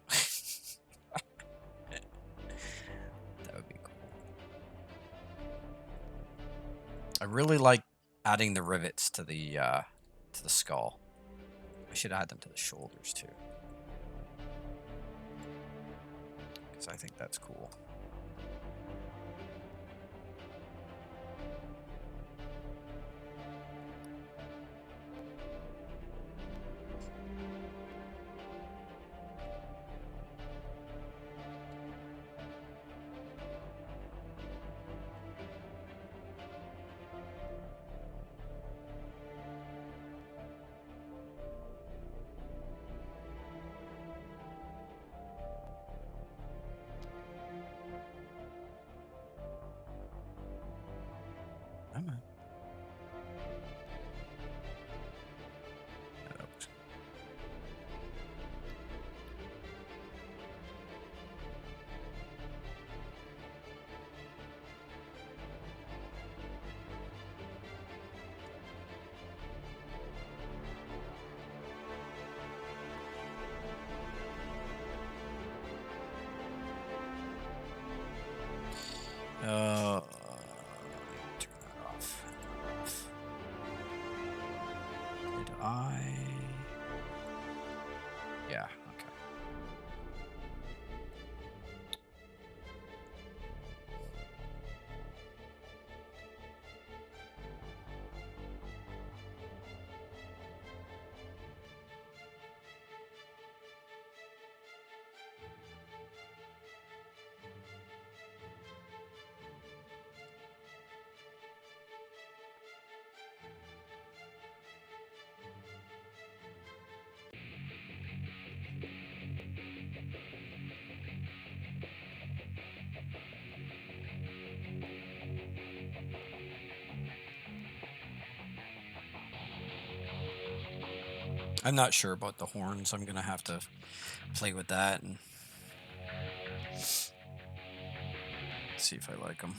That would be cool. I really like adding the rivets to the skull. I should add them to the shoulders too, because I think that's cool. Come on. Turn that off. Did I? Yeah, okay. I'm not sure about the horns. I'm gonna have to play with that and see if I like them.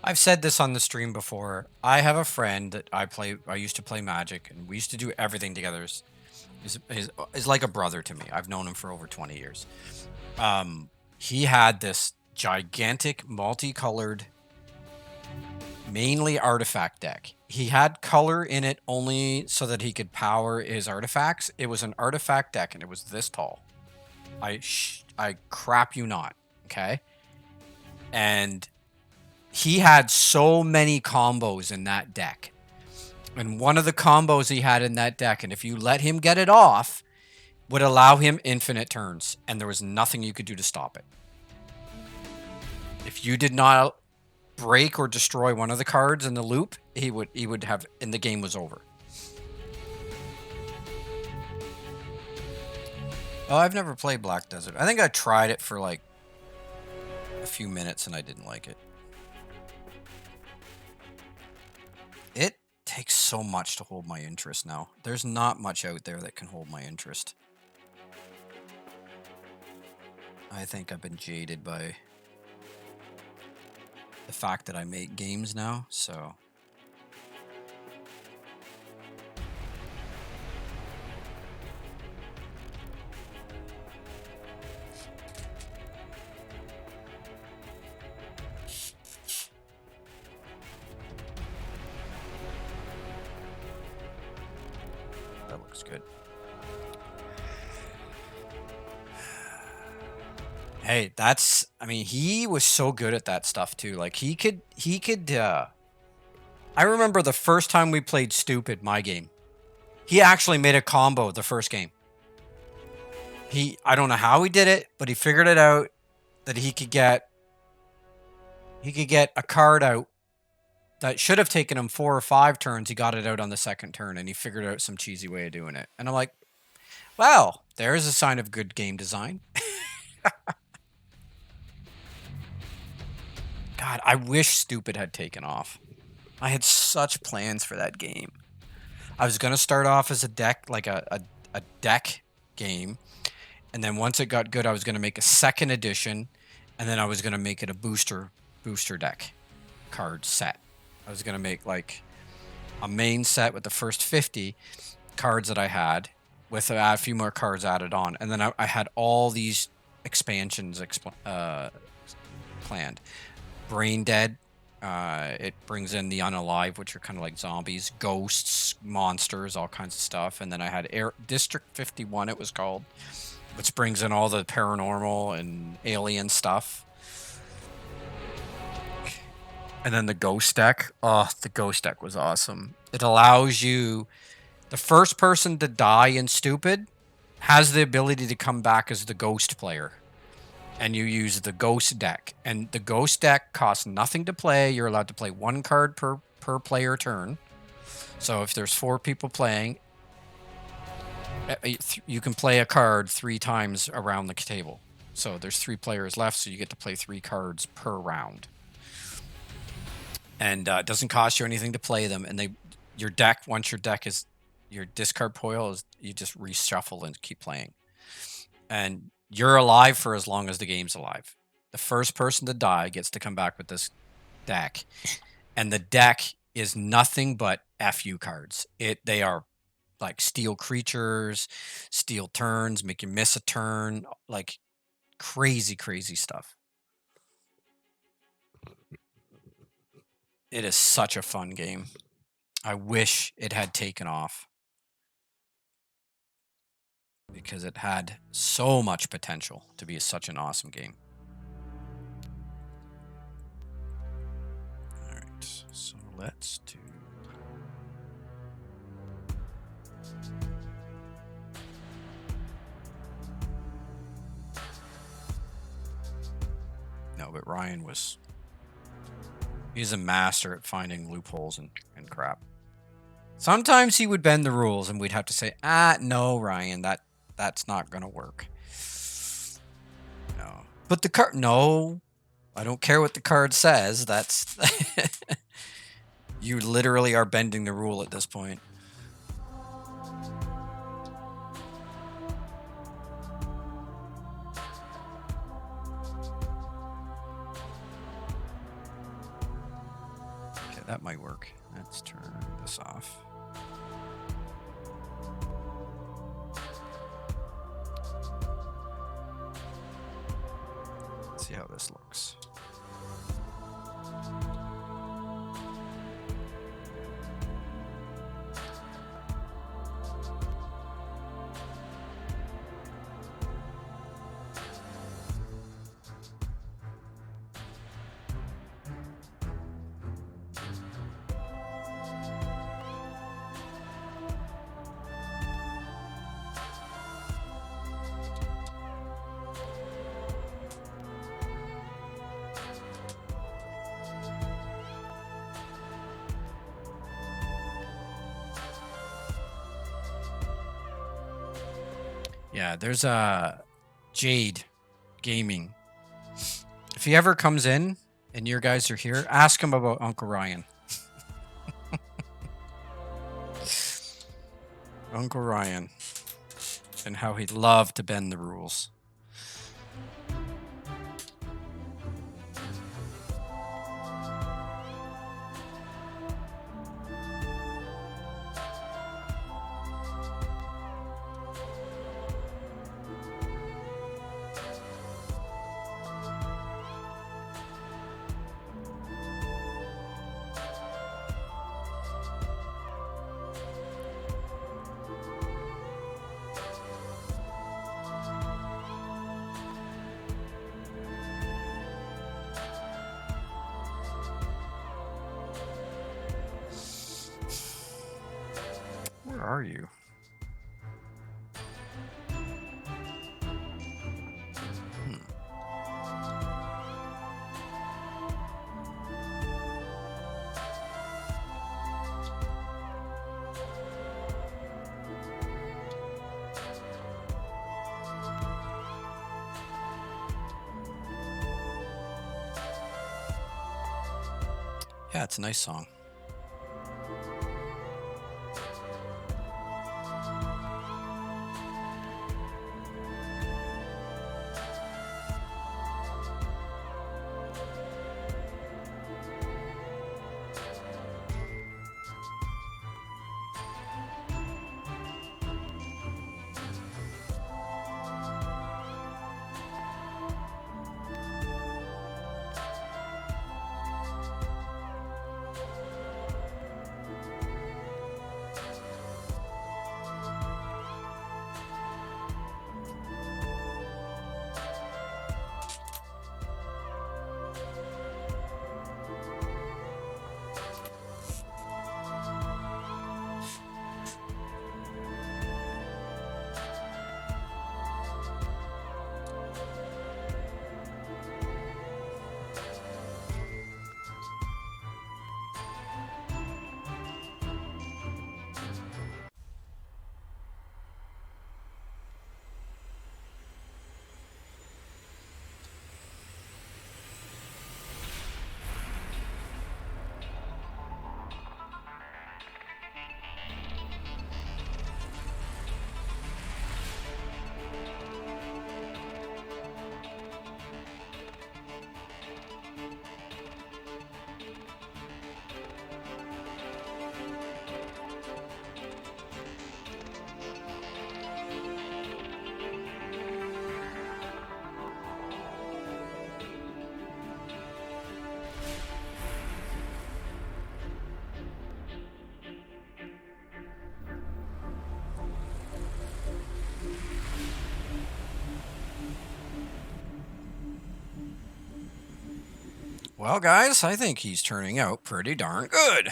I've said this on the stream before. I have a friend that I used to play Magic, and we used to do everything together. Is like a brother to me. I've known him for over 20 years. He had this gigantic multicolored mainly artifact deck. He had color in it only so that he could power his artifacts. It was an artifact deck, and it was this tall. I crap you not, okay? And he had so many combos in that deck. And one of the combos he had in that deck, and if you let him get it off, would allow him infinite turns, and there was nothing you could do to stop it. If you did not break or destroy one of the cards in the loop, he would have, and the game was over. Oh, I've never played Black Desert. I think I tried it for like a few minutes and I didn't like it. It takes so much to hold my interest now. There's not much out there that can hold my interest. I think I've been jaded by the fact that I make games now, so... That looks good. Hey, that's... I mean, he was so good at that stuff, too. Like, he could... I remember the first time we played Stupid, my game. He actually made a combo the first game. I don't know how he did it, but he figured it out that he could get a card out that should have taken him 4 or 5 turns. He got it out on the second turn, and he figured out some cheesy way of doing it. And I'm like, wow, there's a sign of good game design. God, I wish Stupid had taken off. I had such plans for that game. I was going to start off as a deck, like a deck game. And then once it got good, I was going to make a second edition. And then I was going to make it a booster deck card set. I was going to make like a main set with the first 50 cards that I had with a few more cards added on. And then I had all these expansions planned. Brain Dead. It brings in the unalive, which are kind of like zombies, ghosts, monsters, all kinds of stuff. And then I had District 51, it was called, which brings in all the paranormal and alien stuff. And then the ghost deck. Oh, the ghost deck was awesome. It allows you... The first person to die in Stupid has the ability to come back as the ghost player. And you use the ghost deck. And the ghost deck costs nothing to play. You're allowed to play 1 card per player turn. So if there's 4 people playing, you can play a card 3 times around the table. So there's 3 players left, so you get to play 3 cards per round. And it doesn't cost you anything to play them. And your deck, once your discard pile is, you just reshuffle and keep playing. And you're alive for as long as the game's alive. The first person to die gets to come back with this deck. And the deck is nothing but FU cards. They are like steal creatures, steal turns, make you miss a turn, like crazy, crazy stuff. It is such a fun game. I wish it had taken off, because it had so much potential to be such an awesome game. All right, so let's do... No, but Ryan was... He's a master at finding loopholes and crap. Sometimes he would bend the rules and we'd have to say, no, Ryan, that's not going to work. No. But the card... No. I don't care what the card says. That's... You literally are bending the rule at this point. Okay, that might work. Let's turn this off. See how this looks. Yeah, there's a Jade Gaming. If he ever comes in and your guys are here, ask him about Uncle Ryan. Uncle Ryan. And how he'd love to bend the rules. Where are you? Yeah, it's a nice song. Well, guys, I think he's turning out pretty darn good.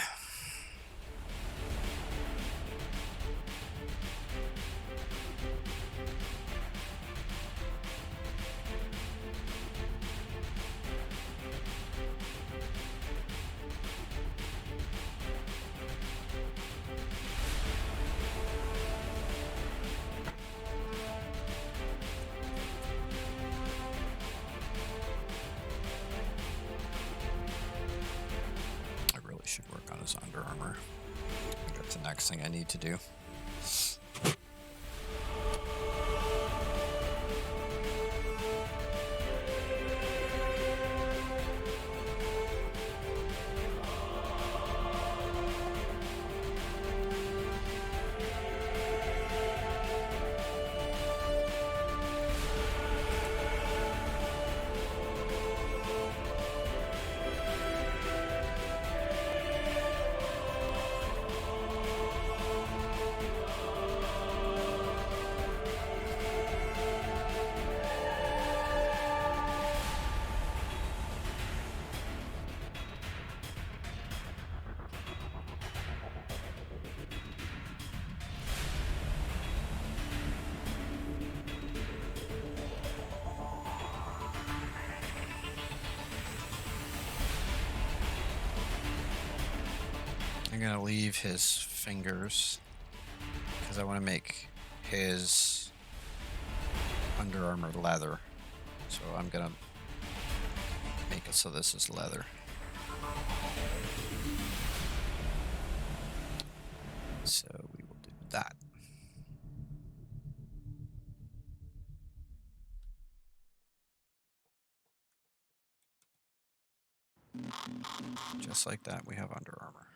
Should work on his Under Armour. That's the next thing I need to do. I'm gonna leave his fingers because I want to make his Under Armour leather. So I'm gonna make it so this is leather. So we will do that. Just like that, we have Under Armour.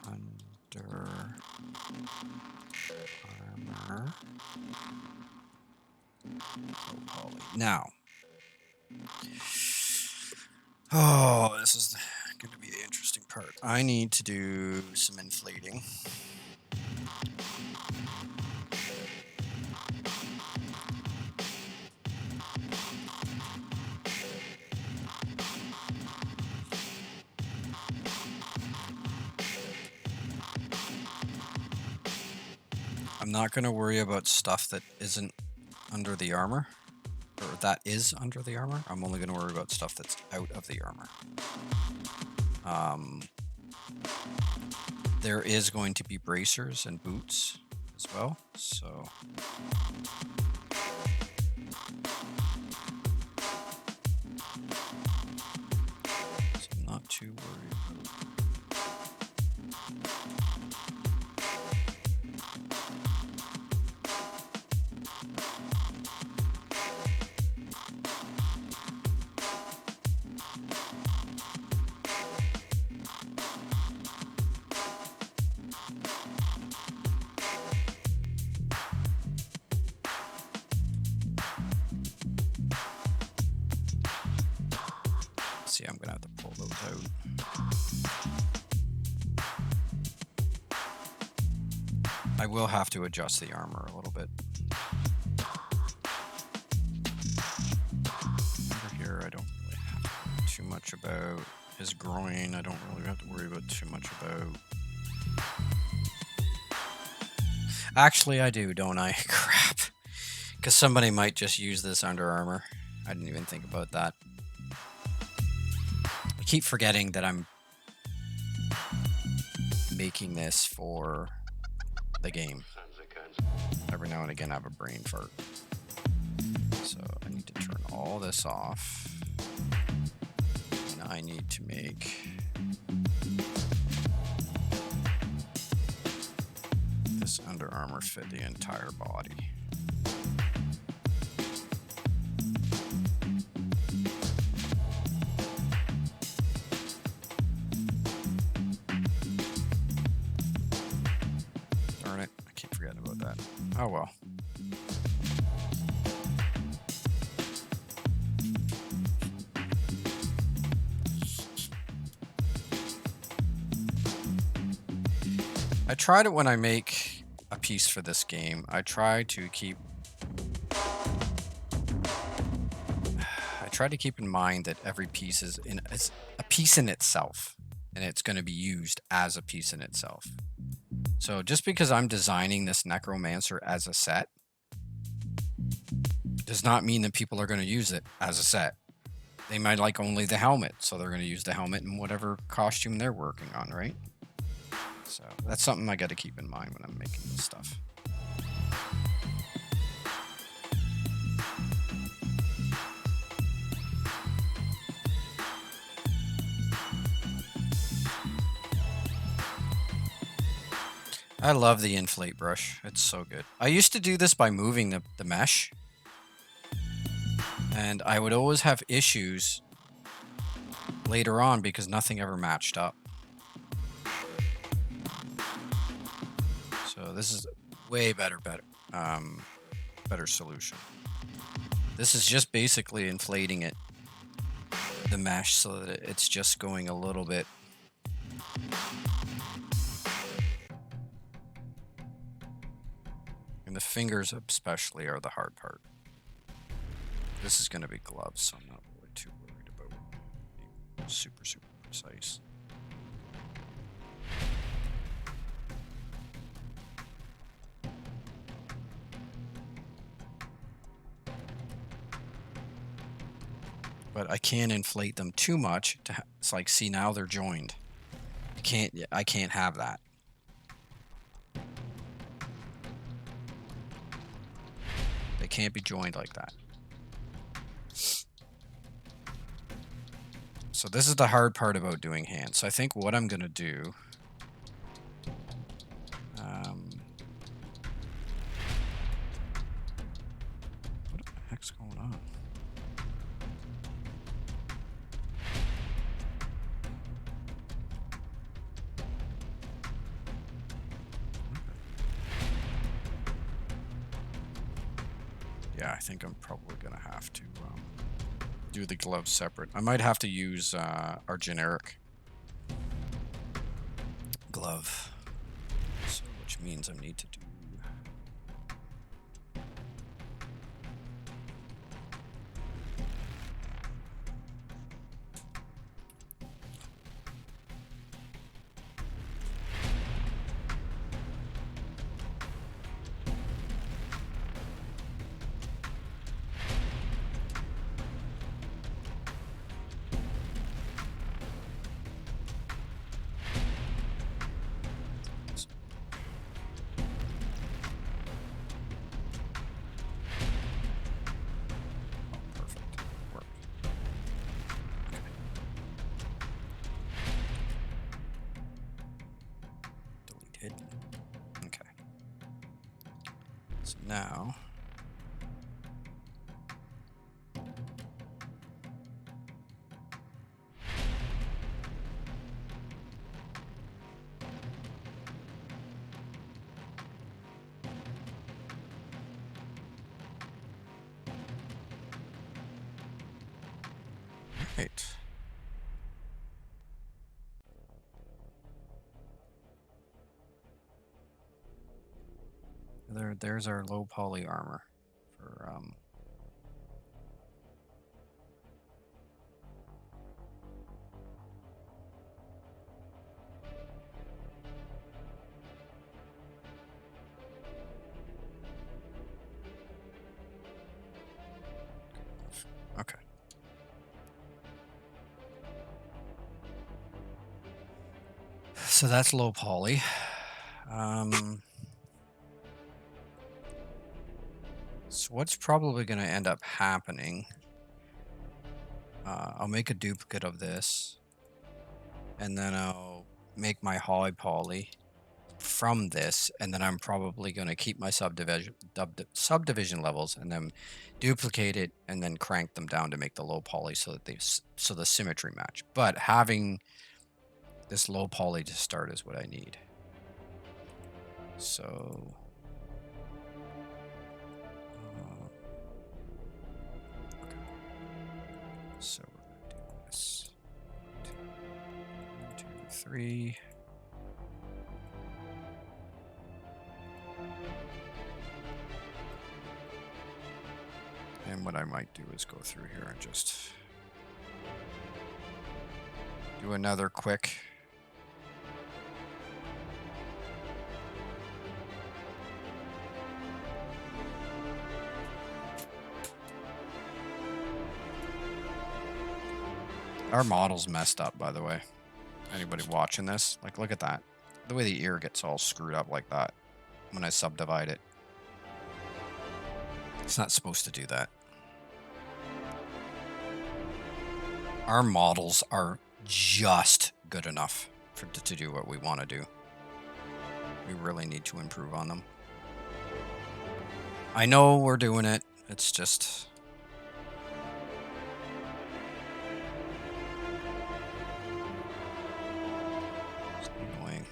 Under Armour. Now, oh, this is going to be the interesting part. I need to do some inflating. I'm not going to worry about stuff that isn't under the armor, or that is under the armor. I'm only going to worry about stuff that's out of the armor. There is going to be bracers and boots as well, so I'm not too worried about. See, I'm gonna have to pull those out. I will have to adjust the armor a little bit. Over here, I don't really have to worry too much about his groin. I don't really have to worry about too much about. Actually, I do, don't I? Crap. Because somebody might just use this under armor. I didn't even think about that. I keep forgetting that I'm making this for the game. Every now and again I have a brain fart. So I need to turn all this off. And I need to make this Under Armour fit the entire body. Darn it, I keep forgetting about that. Oh well. I tried it when I make a piece for this game. I try to keep in mind that every piece is a piece in itself, and it's going to be used as a piece in itself. So just because I'm designing this Necromancer as a set does not mean that people are going to use it as a set. They might like only the helmet, so they're going to use the helmet in whatever costume they're working on, right? So that's something I got to keep in mind when I'm making this stuff. I love the inflate brush. It's so good. I used to do this by moving the mesh, and I would always have issues later on because nothing ever matched up. So this is way better solution. This is just basically inflating it, the mesh, so that it's just going a little bit. And the fingers especially are the hard part. This is going to be gloves, so I'm not really too worried about being super, super precise. But I can't inflate them too much. It's like, see, now they're joined. I can't have that. They can't be joined like that. So this is the hard part about doing hands. So I think what I'm going to do... what the heck's going on? Yeah, I think I'm probably going to have to do the gloves separate. I might have to use our generic glove, so, which means I need to do... Hidden. Okay. So now... Right. There's our low poly armor for okay. So that's low poly. So what's probably going to end up happening, I'll make a duplicate of this, and then I'll make my high poly from this, and then I'm probably going to keep my subdivision levels and then duplicate it and then crank them down to make the low poly so that the symmetry match. But having this low poly to start is what I need. So okay. So we're going to do this. 1, 2, 3. And what I might do is go through here and just do another quick our model's messed up, by the way. Anybody watching this? Like, look at that. The way the ear gets all screwed up like that when I subdivide it. It's not supposed to do that. Our models are just good enough to do what we want to do. We really need to improve on them. I know we're doing it. It's just... it's annoying.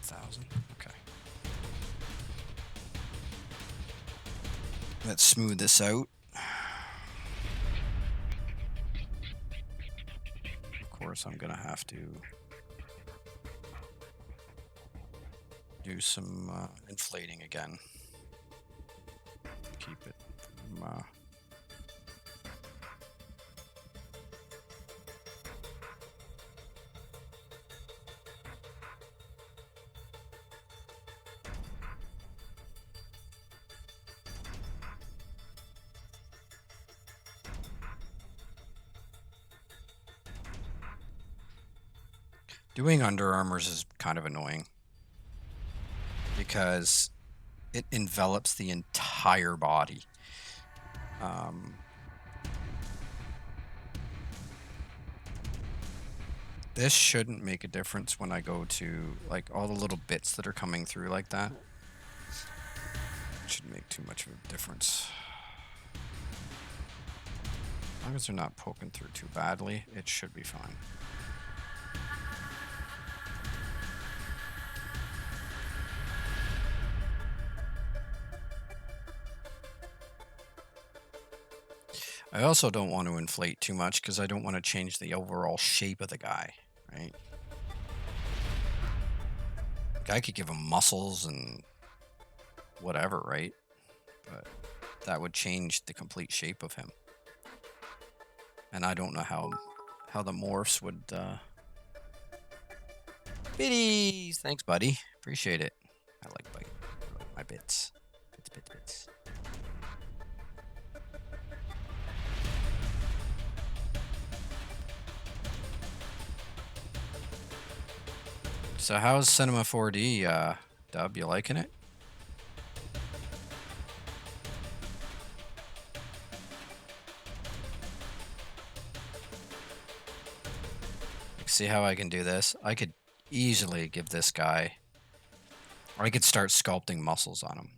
1,000. Okay. Let's smooth this out. Of course, I'm gonna have to do some inflating again. Keep it from, doing Under Armours is kind of annoying because it envelops the entire body. This shouldn't make a difference when I go to, like, all the little bits that are coming through like that. It shouldn't make too much of a difference. As long as they're not poking through too badly, it should be fine. I also don't want to inflate too much because I don't want to change the overall shape of the guy, right? I could give him muscles and whatever, right? But that would change the complete shape of him. And I don't know how the morphs would... Biddies! Thanks, buddy. Appreciate it. I like my bits. Bits. So how's Cinema 4D, Dub? You liking it? See how I can do this? I could easily give this guy... Or I could start sculpting muscles on him.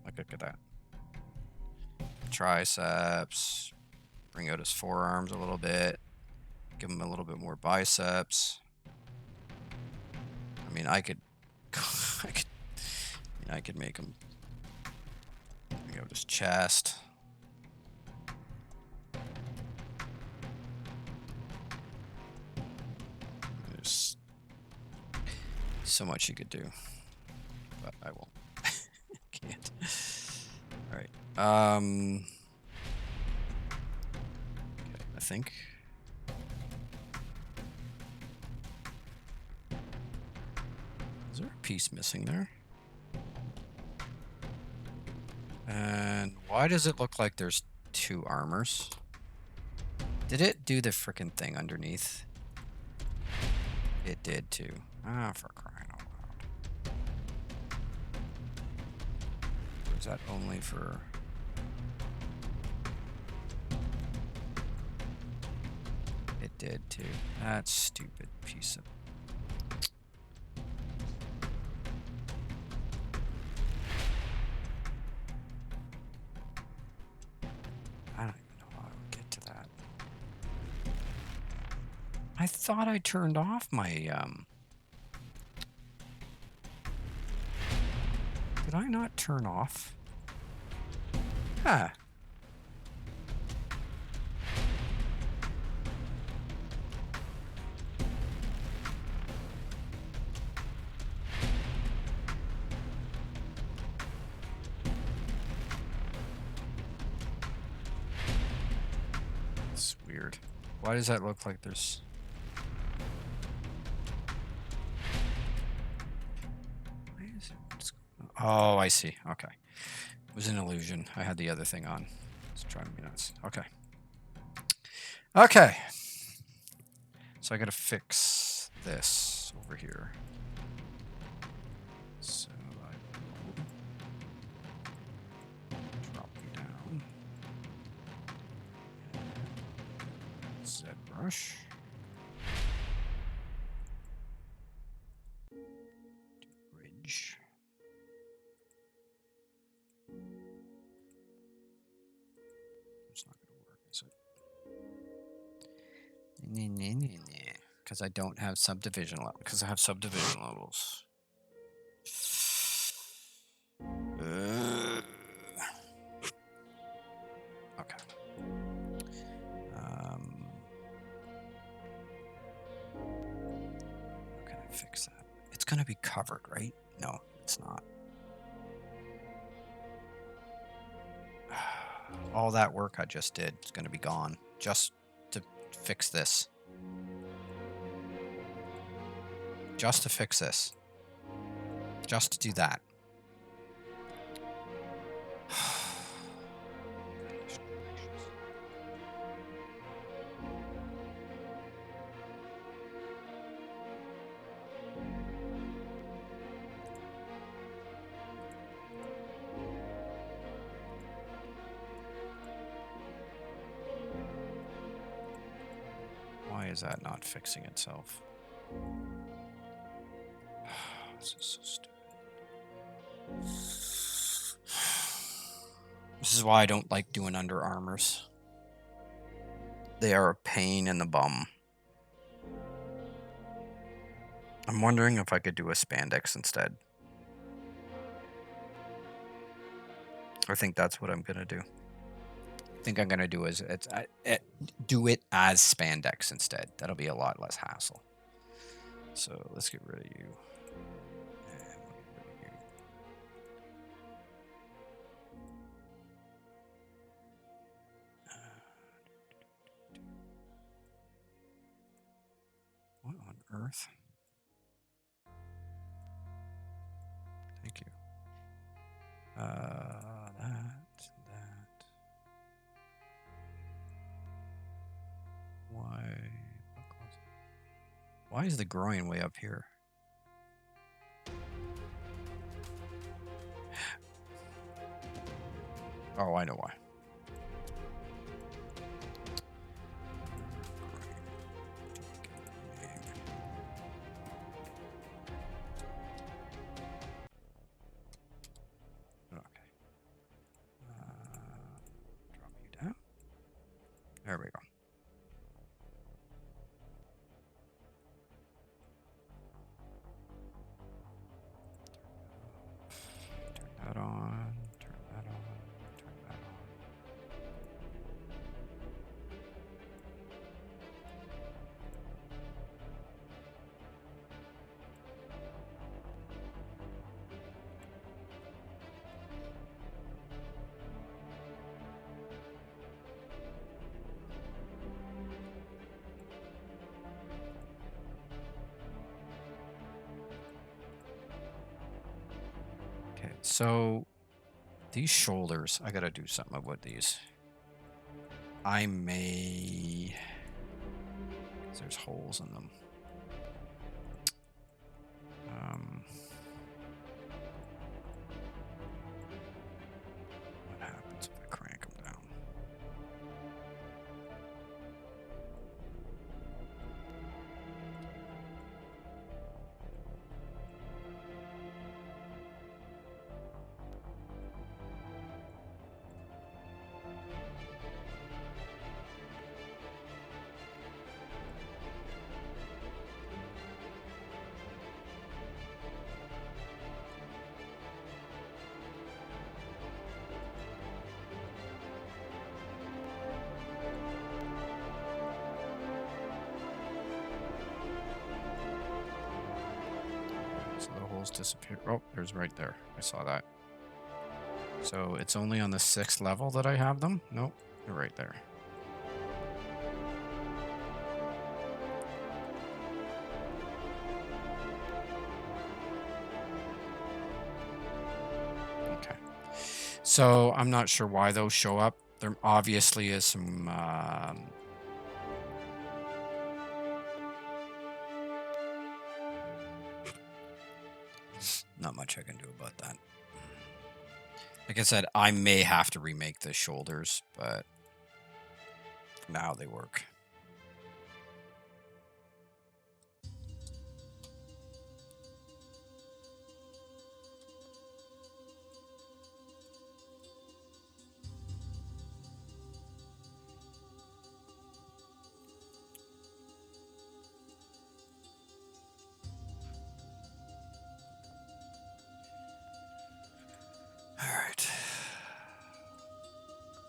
Like, look at that. Triceps. Bring out his forearms a little bit. Give him a little bit more biceps. I mean, I could make him bring out his chest. There's so much you could do, but I won't. Can't. All right. Okay, I think. Is there a piece missing there? And why does it look like there's two armors? Did it do the frickin' thing underneath? It did too. Ah, for crying out loud. Or is that only for... It did too. That stupid piece of... I don't even know how I would get to that. I thought I turned off my, Did I not turn off? Ah. It's weird. Why does that look like there's... Oh, I see. Okay. It was an illusion. I had the other thing on. It's driving me nuts. Okay. Okay. So I gotta fix this over here. So I will drop you down. ZBrush. Bridge. It's not going to work, is it? Because I don't have subdivision levels. Because I have subdivision levels. It's going to be covered, right? No, it's not. All that work I just did is going to be gone just to fix this. Just to fix this. Just to do that. Why is that not fixing itself? This is so stupid. This is why I don't like doing under armors. They are a pain in the bum. I'm wondering if I could do a spandex instead. I think that's what I'm gonna do. I think I'm gonna do is do it as spandex instead. That'll be a lot less hassle. So let's get rid of you. And we'll get rid of you. What on earth? Thank you. That. Why is the groin way up here? Oh, I know why. Okay. Drop you down. There we go. Turn that on. Turn that on. Turn that on. Okay, so these shoulders, I gotta do something about these. I may... 'cause there's holes in them. What happens if I crank them down? So the holes disappear. Oh, there's right there. I saw that. So it's only on the 6th level that I have them? Nope, they're right there. Okay. So I'm not sure why those show up. There obviously is some... not much I can do about that. Like I said, I may have to remake the shoulders, but for now they work.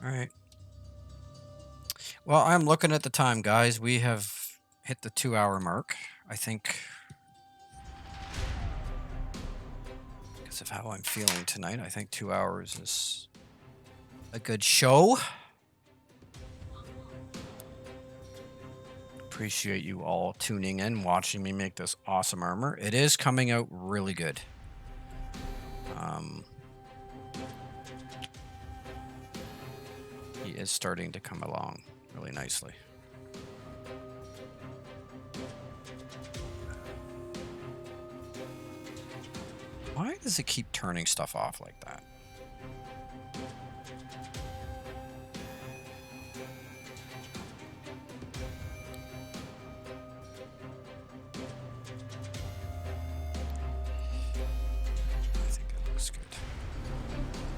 All right. Well, I'm looking at the time, guys. We have hit the 2-hour mark. I think Because of how I'm feeling tonight, I think 2 hours is a good show. Appreciate you all tuning in, watching me make this awesome armor. It is coming out really good. He is starting to come along really nicely. Why does it keep turning stuff off like that? I think it looks good.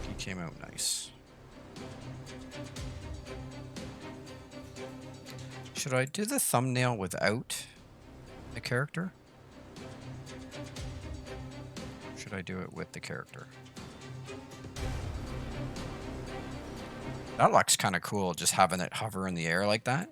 He came out nice. Should I do the thumbnail without the character? Should I do it with the character? That looks kind of cool, just having it hover in the air like that.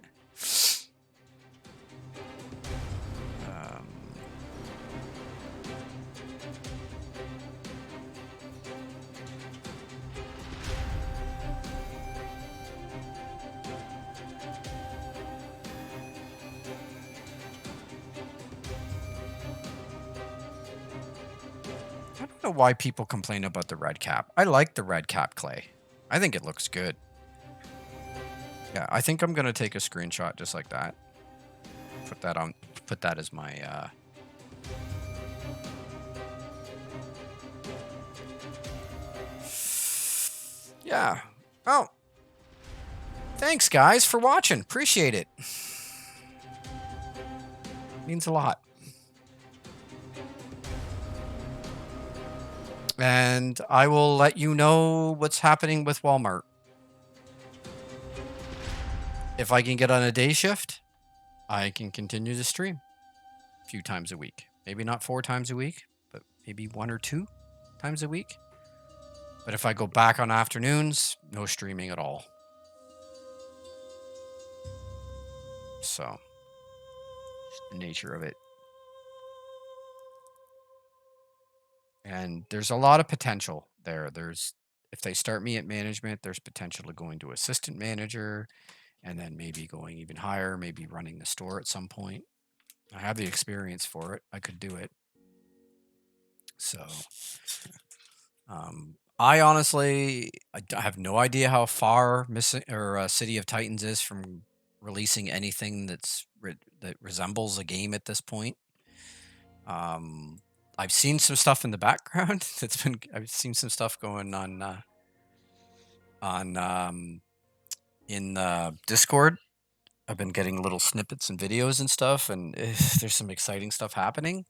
I don't know why people complain about the red cap. I like the red cap clay. I think it looks good. Yeah, I think I'm gonna take a screenshot just like that. Put that as my yeah. Oh. Thanks guys for watching. Appreciate it. Means a lot. And I will let you know what's happening with Walmart. If I can get on a day shift, I can continue to stream a few times a week. Maybe not 4 times a week, but maybe 1 or 2 times a week. But if I go back on afternoons, no streaming at all. So, just the nature of it. And there's a lot of potential there. If they start me at management, there's potential to going to assistant manager, and then maybe going even higher, maybe running the store at some point. I have the experience for it. I could do it. So, I honestly, I have no idea how far City of Titans is from releasing anything that resembles a game at this point. I've seen some stuff in the background. I've seen some stuff going on in Discord. I've been getting little snippets and videos and stuff, and there's some exciting stuff happening.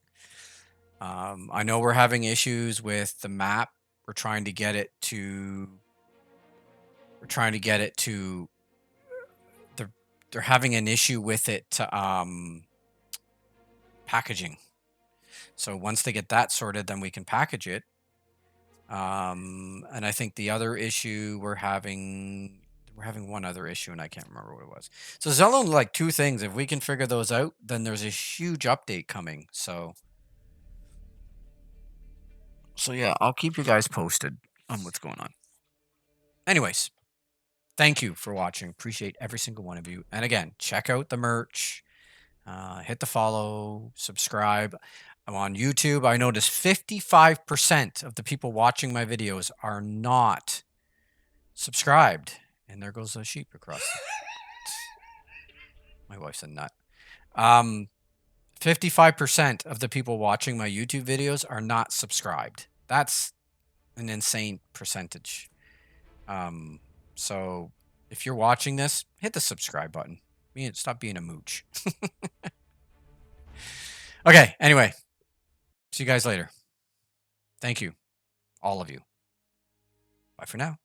I know we're having issues with the map. We're trying to get it to. They're having an issue with it packaging. So once they get that sorted, then we can package it. And I think the other issue we're having one other issue, and I can't remember what it was. So there's only like 2 things. If we can figure those out, then there's a huge update coming. So yeah, I'll keep you guys posted on what's going on. Anyways, thank you for watching. Appreciate every single one of you. And again, check out the merch. Hit the follow, subscribe. I'm on YouTube. I noticed 55% of the people watching my videos are not subscribed. And there goes a sheep across. My wife's a nut. 55% of the people watching my YouTube videos are not subscribed. That's an insane percentage. So if you're watching this, hit the subscribe button. Stop being a mooch. Okay, anyway. See you guys later. Thank you. All of you. Bye for now.